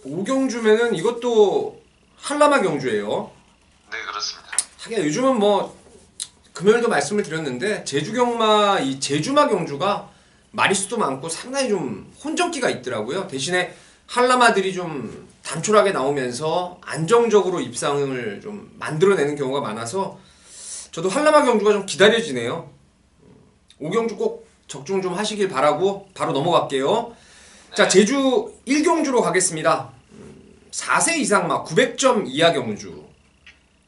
S1: 5경주면은 이것도 한라마 경주예요.
S2: 네, 그렇습니다.
S1: 하긴 요즘은 뭐 금요일도 말씀을 드렸는데 제주경마 이 제주마 경주가 마리수도 많고 상당히 좀 혼전기가 있더라고요. 대신에 한라마들이 좀 단촐하게 나오면서 안정적으로 입상을 좀 만들어내는 경우가 많아서 저도 한라마 경주가 좀 기다려지네요. 5경주 꼭 적중 좀 하시길 바라고 바로 넘어갈게요. 자, 제주 1경주로 가겠습니다. 4세 이상 막 900점 이하 경주.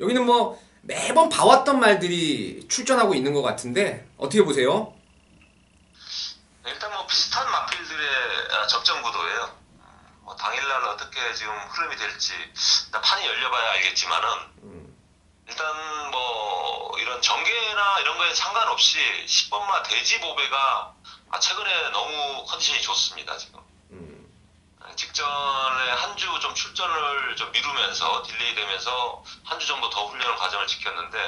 S1: 여기는 뭐 매번 봐왔던 말들이 출전하고 있는 것 같은데 어떻게 보세요?
S2: 일단 뭐 비슷한 마필들의 적정 구도예요. 당일날 어떻게 지금 흐름이 될지 일단 판이 열려봐야 알겠지만은 일단 뭐 이런 전개나 이런 거에 상관없이 10번마 돼지보배가 최근에 너무 컨디션이 좋습니다. 지금 직전에 한 주 좀 출전을 좀 미루면서 딜레이 되면서 한 주 정도 더 훈련 과정을 지켰는데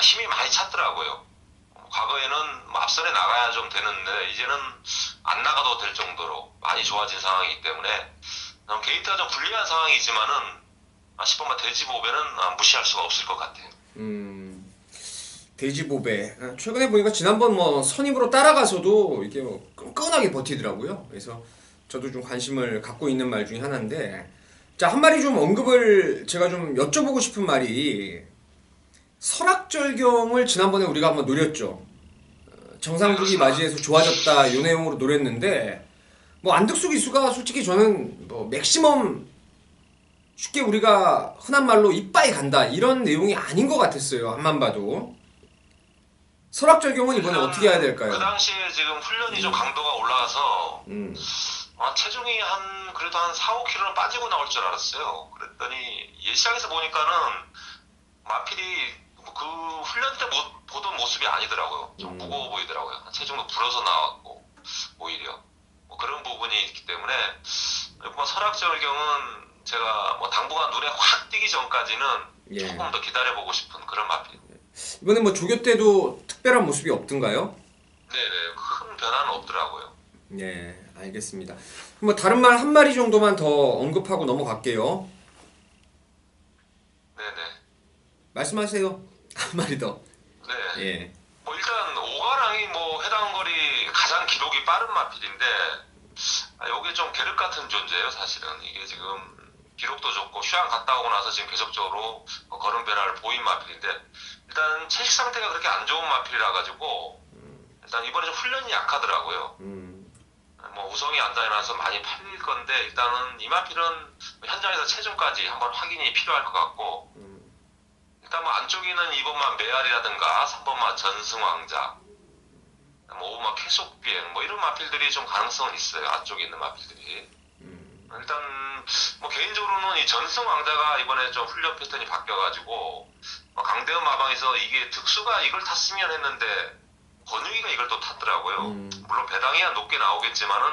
S2: 힘이 많이 찼더라고요. 과거에는 앞선에 나가야 좀 되는데 이제는 안 나가도 될 정도로 많이 좋아진 상황이기 때문에 게이트가 좀 불리한 상황이지만은 10번마 돼지보배는 무시할 수가 없을 것 같아요.
S1: 돼지보배 최근에 보니까 지난번 뭐 선임으로 따라가서도 이게 뭐 끈끈하게 버티더라고요. 그래서 저도 좀 관심을 갖고 있는 말 중에 하나인데, 자, 한 마리 좀 언급을 제가 좀 여쭤보고 싶은 말이 설악절경을 지난번에 우리가 한번 노렸죠. 정상주기 맞이해서 좋아졌다 이 내용으로 노렸는데 뭐 안득수 기수가 솔직히 저는 뭐 맥시멈 쉽게 우리가 흔한 말로 이빠이 간다 이런 내용이 아닌 것 같았어요. 앞만 봐도. 설악절경은 이번에 어떻게 해야 될까요?
S2: 그 당시에 지금 훈련이 좀 강도가 올라가서 체중이 그래도 한 4, 5kg는 빠지고 나올 줄 알았어요. 그랬더니 예시장에서 보니까는 마필이 그 훈련 때 보던 모습이 아니더라고요. 좀 무거워 보이더라고요. 체중도 불어서 나왔고 오히려 뭐 그런 부분이 있기 때문에 뭐 설악절경은 제가 뭐 당분간 눈에 확 띄기 전까지는 조금 더 기다려보고 싶은 그런 마필입니다.
S1: 이번에 뭐 조교 때도 특별한 모습이 없던가요?
S2: 네네, 큰 변화는 없더라고요.
S1: 네, 알겠습니다. 뭐 다른 말 한 마리 정도만 더 언급하고 넘어갈게요.
S2: 네네.
S1: 말씀하세요. 한 마리 더.
S2: 네.
S1: 예.
S2: 뭐 일단 오가랑이 뭐 해당 거리 가장 기록이 빠른 마필인데 여기 좀 계륵 같은 존재예요. 사실은 이게 지금 기록도 좋고 휴양 갔다 오고 나서 지금 계속적으로 걸음 변화를 보인 마필인데 일단 체식 상태가 그렇게 안 좋은 마필이라 가지고 일단 이번에 좀 훈련이 약하더라고요. 뭐 우성이 안다해놔서 많이 팔릴 건데 일단은 이 마필은 현장에서 체중까지 한번 확인이 필요할 것 같고 일단 뭐 안쪽에는 2번만 메아리라든가 3번만 전승왕자 뭐 오르막 계속 비행, 뭐 이런 마필들이 좀 가능성은 있어요. 앞쪽에 있는 마필들이. 일단 뭐 개인적으로는 이 전승 왕자가 이번에 좀 훈련 패턴이 바뀌어가지고 강대현 마방에서 이게 득수가 이걸 탔으면 했는데 권유기가 이걸 또 탔더라고요. 물론 배당이야 높게 나오겠지만은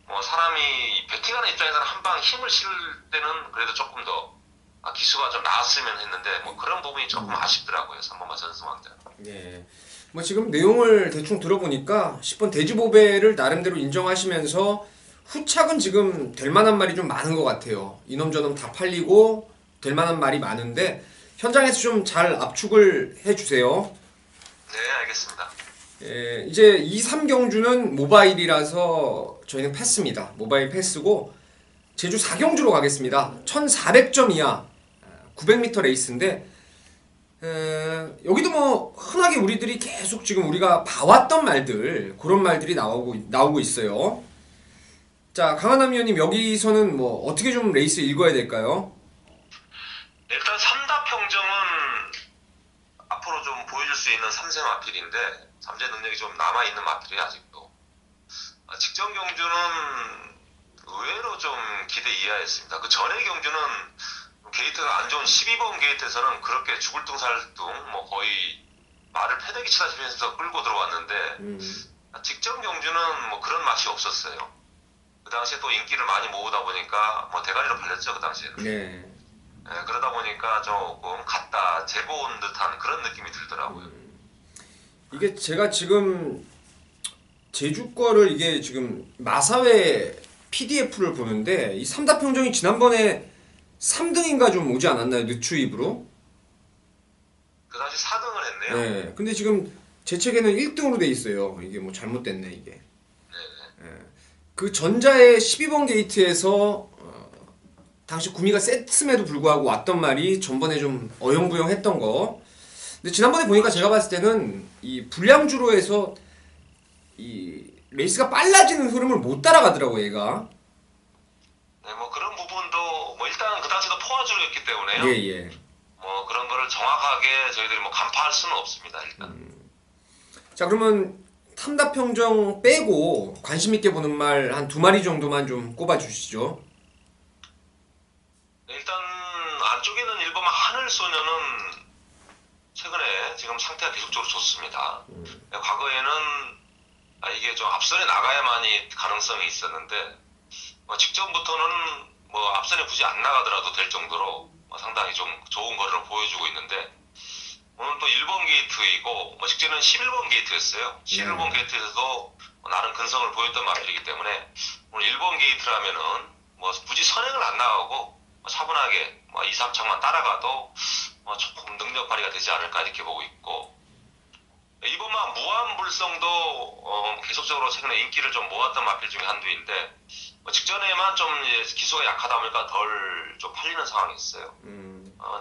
S2: 뭐 사람이 배팅하는 입장에서는 한 방 힘을 실을 때는 그래도 조금 더 기수가 좀 나았으면 했는데 뭐 그런 부분이 조금 아쉽더라고요. 3번마 전승 왕자.
S1: 예. 뭐 지금 내용을 대충 들어보니까 10번 돼지보배를 나름대로 인정하시면서 후착은 지금 될 만한 말이 좀 많은 것 같아요. 이놈 저놈 다 팔리고 될 만한 말이 많은데 현장에서 좀 잘 압축을 해주세요.
S2: 네, 알겠습니다.
S1: 예, 이제 2, 3경주는 모바일이라서 저희는 패스입니다. 모바일 패스고 제주 4경주로 가겠습니다. 1400점 이하 900m 레이스인데 여기도 뭐 흔하게 우리들이 계속 지금 우리가 봐왔던 말들 그런 말들이 나오고 있어요. 자, 강한남 위원님 여기서는 뭐 어떻게 좀 레이스 읽어야 될까요?
S2: 일단 삼다평정은 앞으로 좀 보여줄 수 있는 3세 마필인데 3세 능력이 좀 남아있는 마필이 아직도. 직전 경주는 의외로 좀 기대 이하였습니다. 그 전의 경주는 게이트가 안 좋은 12번 게이트에서는 그렇게 죽을 둥 살 둥 뭐 거의 말을 패대기 치다시면서 끌고 들어왔는데 직전 경주는 뭐 그런 맛이 없었어요. 그 당시에 또 인기를 많이 모으다 보니까 뭐 대가리로 팔렸죠. 그 당시에는.
S1: 네.
S2: 그러다 보니까 조금 갖다 재고 온 듯한 그런 느낌이 들더라고요.
S1: 이게 제가 지금 제주 거를 이게 지금 마사회 PDF를 보는데 이 삼다평정이 지난번에 3등인가 좀 오지 않았나요? 늦추입으로?
S2: 그 당시 4등을 했네요.
S1: 네. 근데 지금 제 책에는 1등으로 돼 있어요. 이게 뭐 잘못됐네 이게. 그 전자의 12번 게이트에서 당시 구미가 셌음에도 불구하고 왔던 말이 전번에 좀 어영부영했던 거. 근데 지난번에 보니까 제가 봤을 때는 이 불량주로에서 이 레이스가 빨라지는 흐름을 못 따라가더라고 얘가.
S2: 네, 뭐 그런 부분도 뭐 일단 그 당시도 포화주로였기 때문에요.
S1: 예예.
S2: 뭐 그런 거를 정확하게 저희들이 뭐 간파할 수는 없습니다. 일단.
S1: 자 그러면 탐다평정 빼고 관심 있게 보는 말 한 2마리 정도만 좀 꼽아 주시죠.
S2: 일단 안쪽에는 1번 하늘소녀는 최근에 지금 상태가 계속적으로 좋습니다. 과거에는 이게 좀 앞선에 나가야만이 가능성이 있었는데 직전부터는 뭐 앞선에 굳이 안 나가더라도 될 정도로 상당히 좀 좋은 거를 보여주고 있는데 오늘 또 1번 게이트이고 직전에는 11번 게이트였어요. 11번 게이트에서도 나름 근성을 보였던 마필이기 때문에 오늘 1번 게이트라면은 뭐 굳이 선행을 안 나가고 차분하게 2, 3창만 따라가도 조금 능력 발휘가 되지 않을까 이렇게 보고 있고 이번만 무한불성도 계속적으로 최근에 인기를 좀 모았던 마필 중에 한두인데 직전에만 좀 기수가 약하다 보니까 덜 좀 팔리는 상황이었어요.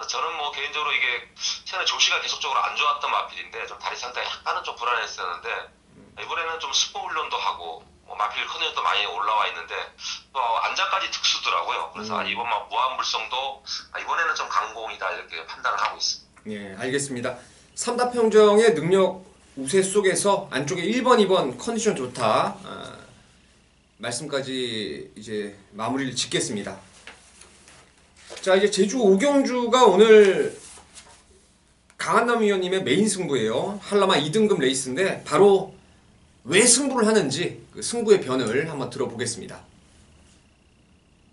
S2: 저는 뭐 개인적으로 이게 최근에 조시가 계속적으로 안 좋았던 마필인데 좀 다리 상태가 약간은 좀 불안했었는데 이번에는 좀 스포 훈련도 하고 마필 컨디션도 많이 올라와 있는데 또 안자까지 특수더라고요. 그래서 이번만 무한불성도 이번에는 좀 강공이다 이렇게 판단을 하고 있습니다.
S1: 예, 알겠습니다. 삼다평정의 능력 우세 속에서 안쪽에 1번, 2번 컨디션 좋다. 말씀까지 이제 마무리를 짓겠습니다. 자, 이제 제주 5경주가 오늘 강한남 위원님의 메인 승부예요. 한라마 2등급 레이스인데 바로 왜 승부를 하는지 그 승부의 변을 한번 들어보겠습니다.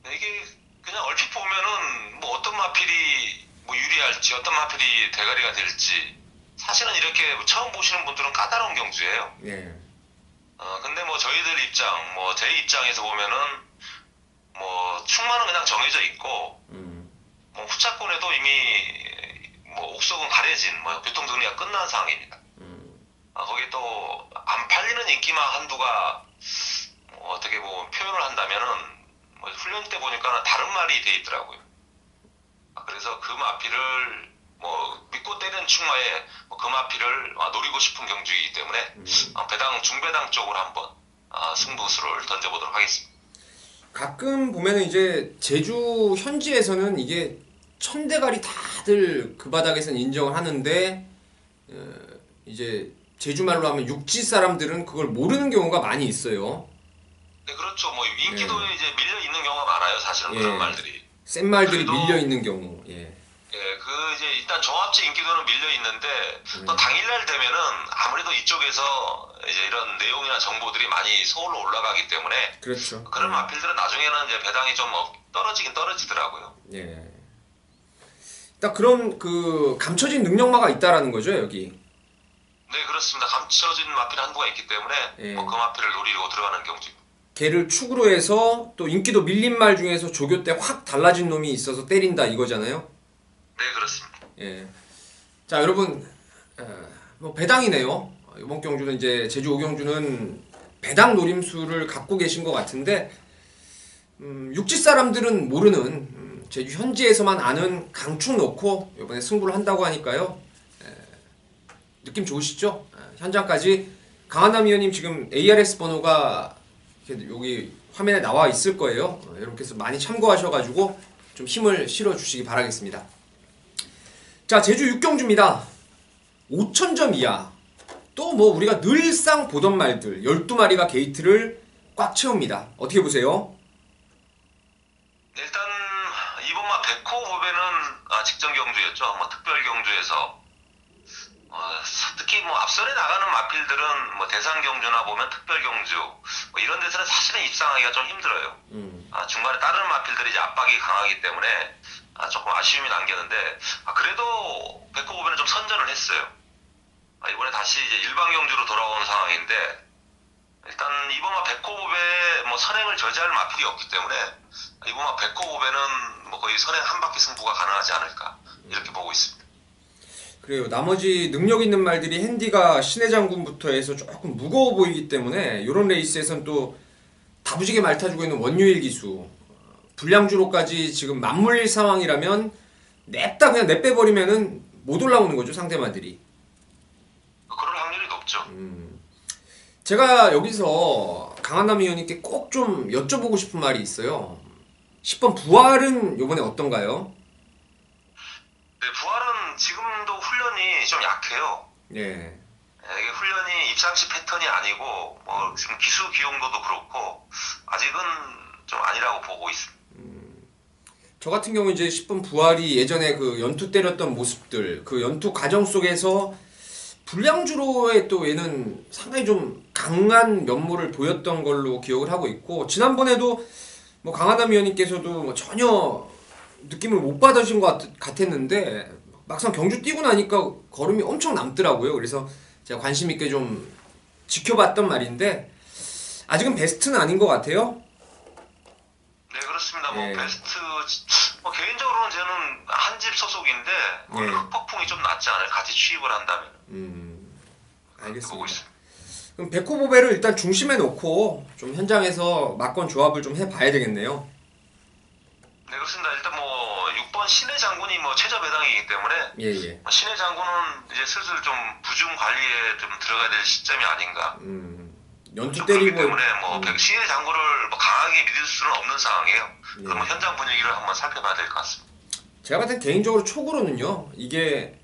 S2: 이게 그냥 얼핏 보면은 뭐 어떤 마필이 뭐 유리할지 어떤 마필이 대가리가 될지 사실은 이렇게 처음 보시는 분들은 까다로운 경주예요.
S1: 예.
S2: 근데 뭐 저희들 입장, 뭐 제 입장에서 보면은 뭐 충만은 그냥 정해져 있고 뭐 후차권에도 이미 뭐 옥석은 가려진 뭐 교통 정리가 끝난 상황입니다. 거기 또 안 팔리는 인기만 한두가 뭐 어떻게 뭐 표현을 한다면은 뭐 훈련 때 보니까 다른 말이 돼 있더라고요. 그래서 그 마필을 뭐 믿고 때리는 충마에 그 마필을 노리고 싶은 경주이기 때문에 배당 중배당 쪽으로 한번 승부수를 던져보도록 하겠습니다.
S1: 가끔 보면은 이제 제주 현지에서는 이게 천대가리 다들 그 바닥에서는 인정을 하는데 이제 제주말로 하면 육지 사람들은 그걸 모르는 경우가 많이 있어요.
S2: 네, 그렇죠. 뭐 인기도에 이제 밀려 있는 경우가 많아요. 사실은 그런 말들이.
S1: 센 말들이
S2: 그래도-
S1: 밀려 있는 경우. 예.
S2: 예, 그 이제 일단 종합지 인기도는 밀려 있는데 또 당일날 되면은 아무래도 이쪽에서 이제 이런 내용이나 정보들이 많이 서울로 올라가기 때문에
S1: 그렇죠.
S2: 그런 마필들은 나중에는 이제 배당이 좀 떨어지긴 떨어지더라고요.
S1: 예. 딱 그런 그 감춰진 능력마가 있다라는 거죠, 여기.
S2: 네, 그렇습니다. 감춰진 마필 한부가 있기 때문에
S1: 예.
S2: 뭐 그 마필을 노리고 들어가는 경우죠.
S1: 걔를 축으로 해서 또 인기도 밀린 말 중에서 조교 때 확 달라진 놈이 있어서 때린다 이거잖아요.
S2: 네, 그렇습니다.
S1: 예. 자, 여러분, 뭐 배당이네요. 이번 경주는 이제 제주 5경주는 배당 노림수를 갖고 계신 것 같은데, 육지 사람들은 모르는 제주 현지에서만 아는 강축 넣고 이번에 승부를 한다고 하니까요. 느낌 좋으시죠? 현장까지 강한남 위원님 지금 ARS 번호가 이렇게 여기 화면에 나와 있을 거예요. 여러분께서 많이 참고하셔가지고 좀 힘을 실어 주시기 바라겠습니다. 자, 제주 6경주입니다. 5,000점 이하. 또 뭐 우리가 늘상 보던 말들 12마리가 게이트를 꽉 채웁니다. 어떻게 보세요?
S2: 일단 이번만 백호 후배는 직전 경주였죠. 뭐 특별 경주에서 특히 뭐 앞선에 나가는 마필들은 뭐 대상 경주나 보면 특별 경주 뭐 이런 데서는 사실은 입상하기가 좀 힘들어요. 중간에 다른 마필들이 이제 압박이 강하기 때문에 조금 아쉬움이 남겼는데 그래도 백호 후배는 좀 선전을 했어요. 이번에 다시 이제 일반 경주로 돌아온 상황인데 일단 이번만 백호 후배 뭐 선행을 저지할 마필이 없기 때문에 이번만 백호 후배는 뭐 거의 선행 한 바퀴 승부가 가능하지 않을까 이렇게 보고 있습니다.
S1: 그래요. 나머지 능력 있는 말들이 핸디가 신의 장군부터 해서 조금 무거워 보이기 때문에 이런 레이스에선 또 다부지게 말 타주고 있는 원유일 기수 불량주로까지 지금 맞물릴 상황이라면 냅다 그냥 내빼버리면은 못 올라오는 거죠, 상대마들이.
S2: 그럴 확률이 높죠.
S1: 제가 여기서 강한남 의원님께 꼭 좀 여쭤보고 싶은 말이 있어요. 10번 부활은 요번에 어떤가요?
S2: 네, 부활은 지금도 훈련이 좀 약해요.
S1: 예.
S2: 이게 훈련이 입상시 패턴이 아니고 뭐 지금 기수 기용도도 그렇고 아직은 좀 아니라고 보고 있습니다.
S1: 저 같은 경우 이제 10번 부활이 예전에 그 연투 때렸던 모습들, 그 연투 과정 속에서 불량주로의 또 얘는 상당히 좀 강한 면모를 보였던 걸로 기억을 하고 있고, 지난번에도 뭐 강한남 위원님께서도 뭐 전혀 느낌을 못 받으신 것 같았는데 막상 경주 뛰고 나니까 걸음이 엄청 남더라고요. 그래서 제가 관심 있게 좀 지켜봤던 말인데 아직은 베스트는 아닌 것 같아요.
S2: 네, 그렇습니다. 뭐
S1: 예.
S2: 베스트 뭐 개인적으로는 저는 한 집 소속인데
S1: 예.
S2: 흑폭풍이 좀 낫지 않아요. 같이 취입을 한다면. 보고
S1: 알겠습니다.
S2: 있습니다.
S1: 그럼 백호보배를 일단 중심에 놓고 좀 현장에서 막건 조합을 좀 해봐야 되겠네요.
S2: 네, 그렇습니다. 일단 뭐 6번 신의 장군이 뭐 최저 배당이기 때문에
S1: 예예.
S2: 신의 장군은 이제 슬슬 좀 부중 관리에 좀 들어가야 될 시점이 아닌가.
S1: 연투
S2: 좀 그렇기
S1: 때리고
S2: 때문에 뭐 신의 장군을 뭐 강하게 믿을 수는 없는 상황이에요.
S1: 예.
S2: 그럼 현장 분위기를 한번 살펴봐야 될 것 같습니다.
S1: 제가 봤을 땐 개인적으로 촉으로는요, 이게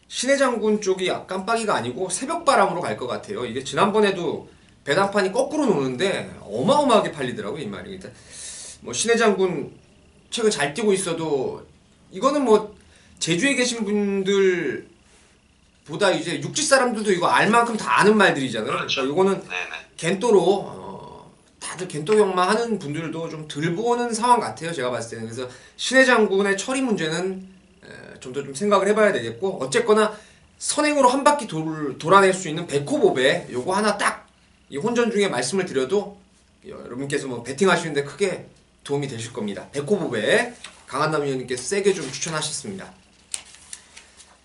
S1: 신의 장군 쪽이 깜빡이가 아니고 새벽바람으로 갈 것 같아요. 이게 지난번에도 배당판이 거꾸로 노는데 어마어마하게 팔리더라고요, 이 말이. 일단 뭐 신의 장군 책을 잘 뛰고 있어도 이거는 뭐 제주에 계신 분들 보다 이제 육지 사람들도 이거 알 만큼 다 아는 말들이잖아요.
S2: 그렇죠.
S1: 그러니까 이거는
S2: 네네.
S1: 겐또로 다들 겐또 경마 하는 분들도 좀 덜 보는 상황 같아요. 제가 봤을 때는. 그래서 신의 장군의 처리 문제는 좀 더 좀 생각을 해봐야 되겠고, 어쨌거나 선행으로 한 바퀴 돌아낼 수 있는 백호보배 요거 하나 딱 이 혼전 중에 말씀을 드려도 여러분께서 뭐 베팅하시는데 크게 도움이 되실 겁니다. 백호보배 강한남 위원님께서 세게 좀 추천하셨습니다.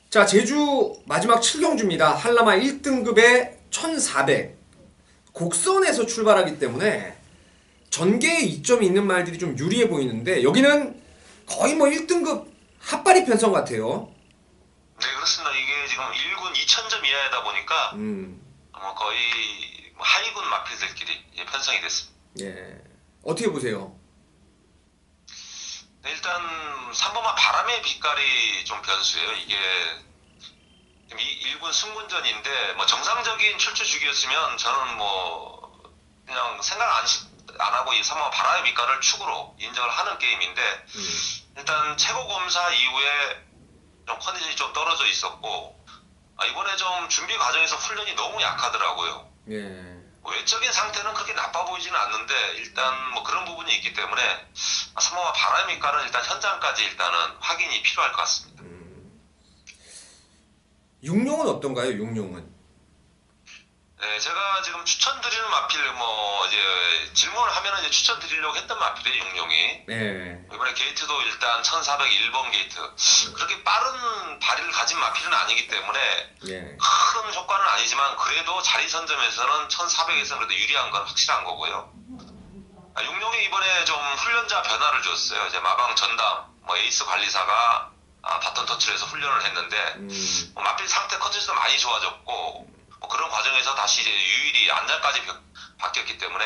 S1: 자, 제주 마지막 7경주입니다. 한라마 1등급에 1400 곡선에서 출발하기 때문에 전개에 이점이 있는 말들이 좀 유리해 보이는데 여기는 거의 뭐 1등급 핫바리 편성 같아요.
S2: 네, 그렇습니다. 이게 지금 1군 2,000점 이하이다 보니까 뭐 거의 하위군 마필들끼리 편성이 됐습니다.
S1: 예. 어떻게 보세요?
S2: 네, 일단 3번마 바람의 빛깔이 좀 변수예요. 이게 지금 이 1군 승군전인데 뭐 정상적인 출주 주기였으면 저는 뭐 그냥 생각 안 하고 이 3화 바람의 빛깔을 축으로 인정을 하는 게임인데 일단 최고 검사 이후에 좀 컨디션이 좀 떨어져 있었고 이번에 좀 준비 과정에서 훈련이 너무 약하더라고요.
S1: 예.
S2: 뭐 외적인 상태는 그렇게 나빠 보이지는 않는데 일단 뭐 그런 부분이 있기 때문에 3화와 바람의 빛깔은 일단 현장까지 일단은 확인이 필요할 것 같습니다.
S1: 육룡은 어떤가요? 육룡은?
S2: 네, 제가 지금 추천드리는 마필, 뭐, 이제, 질문을 하면은 이제 추천드리려고 했던 마필이에요, 육룡이.
S1: 네.
S2: 이번에 게이트도 일단 1401번 게이트. 그렇게 빠른 발휘를 가진 마필은 아니기 때문에,
S1: 예.
S2: 큰 효과는 아니지만, 그래도 자리 선점에서는 1400에서는 그래도 유리한 건 확실한 거고요. 육룡이 이번에 좀 훈련자 변화를 줬어요. 이제 마방 전담, 뭐, 에이스 관리사가 바톤 터치를 해서 훈련을 했는데, 뭐 마필 상태 컨디션도 많이 좋아졌고, 뭐 그런 과정에서 다시 이제 유일이 안장까지 바뀌었기 때문에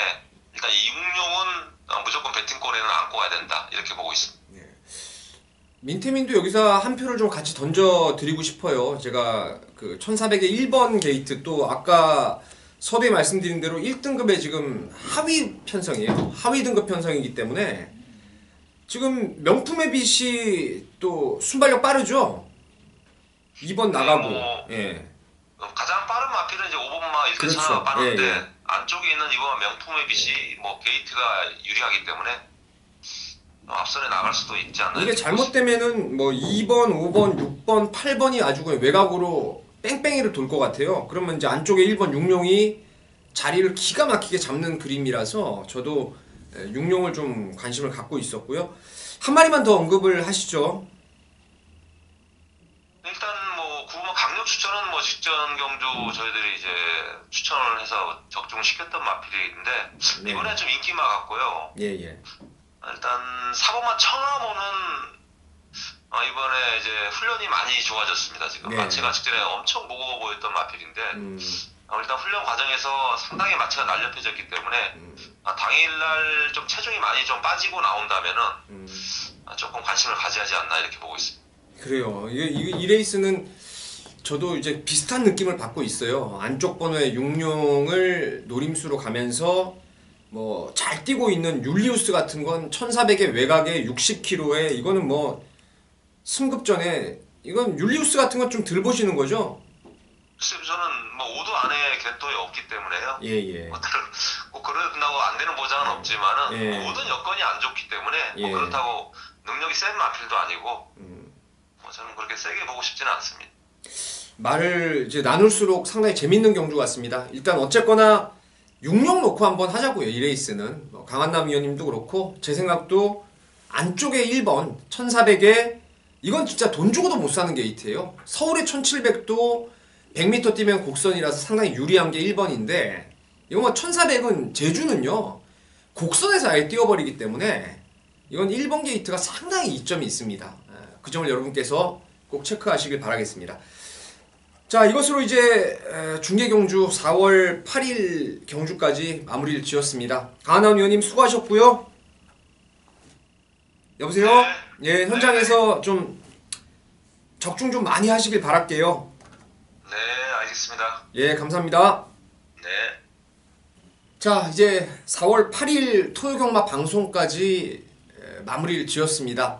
S2: 일단 이 육룡은 무조건 배팅골에는 안고 가야 된다 이렇게 보고 있습니다.
S1: 예. 민태민도 여기서 한 표를 좀 같이 던져 드리고 싶어요. 제가 그 1400의 1번 게이트 또 아까 서두에 말씀드린 대로 1등급의 지금 하위 편성이에요. 하위 등급 편성이기 때문에 지금 명품의 빛이 또 순발력 빠르죠. 2번 나가고. 예.
S2: 가장 빠른 마필은 이제 5번마 1대
S1: 그렇죠.
S2: 차가 빠른데
S1: 예.
S2: 안쪽에 있는 이번 명품의 빛이 뭐 게이트가 유리하기 때문에 앞선에 나갈 수도 있지 않나.
S1: 이게 잘못되면은 뭐 2번, 5번, 6번, 8번이 아주 그냥 외곽으로 뺑뺑이를 돌 것 같아요. 그러면 이제 안쪽에 1번 육룡이 자리를 기가 막히게 잡는 그림이라서 저도 육룡을 좀 관심을 갖고 있었고요. 한 마리만 더 언급을 하시죠.
S2: 일단 뭐 구마 강력 추천은 뭐 직전 경주 저희들이 이제 추천을 해서 적중시켰던 마필인데
S1: 네.
S2: 이번에 좀 인기마 같고요.
S1: 예, 예.
S2: 일단 사범마 청하모는 이번에 이제 훈련이 많이 좋아졌습니다. 지금
S1: 네.
S2: 마체가 직전에 엄청 무거워 보였던 마필인데 일단 훈련 과정에서 상당히 마체가 날렵해졌기 때문에 당일날 좀 체중이 많이 좀 빠지고 나온다면은 조금 관심을 가져야지 않나 이렇게 보고 있습니다.
S1: 그래요. 이 레이스는 저도 이제 비슷한 느낌을 받고 있어요. 안쪽 번호의 육룡을 노림수로 가면서 뭐 잘 뛰고 있는 율리우스 같은 건 1400의 외곽에 60km에 이거는 뭐 승급전에 이건 율리우스 같은 건 좀 덜 보시는 거죠?
S2: 글쎄요, 저는 뭐 5도 안에 궤도에 없기 때문에요.
S1: 예, 예.
S2: 꼭 그런다고 안 되는 보장은 없지만은
S1: 예.
S2: 모든 여건이 안 좋기 때문에
S1: 예.
S2: 뭐 그렇다고 능력이 센 마필도 아니고 뭐 저는 그렇게 세게 보고 싶지는 않습니다.
S1: 말을 이제 나눌수록 상당히 재밌는 경주 같습니다. 일단 어쨌거나 육룡 놓고 한번 하자고요. 이 레이스는 뭐 강한남 위원님도 그렇고 제 생각도 안쪽에 1번 1400에 이건 진짜 돈 주고도 못 사는 게이트예요. 서울의 1700도 100m 뛰면 곡선이라서 상당히 유리한 게 1번인데 이거 뭐 1400은 제주는요 곡선에서 아예 뛰어버리기 때문에 이건 1번 게이트가 상당히 이점이 있습니다. 그 점을 여러분께서 꼭 체크하시길 바라겠습니다. 자, 이것으로 이제 중계 경주 4월 8일 경주까지 마무리를 지었습니다. 강한남 위원님 수고하셨고요. 여보세요?
S2: 네.
S1: 예, 현장에서 좀 적중 좀 많이 하시길 바랄게요.
S2: 네, 알겠습니다.
S1: 예, 감사합니다.
S2: 네.
S1: 자, 이제 4월 8일 토요경마 방송까지 마무리를 지었습니다.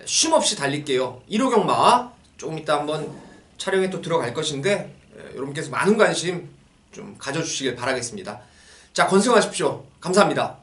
S1: 쉼 없이 달릴게요. 1호 경마 조금 이따 한번 촬영에 또 들어갈 것인데 여러분께서 많은 관심 좀 가져주시길 바라겠습니다. 자, 건승하십시오. 감사합니다.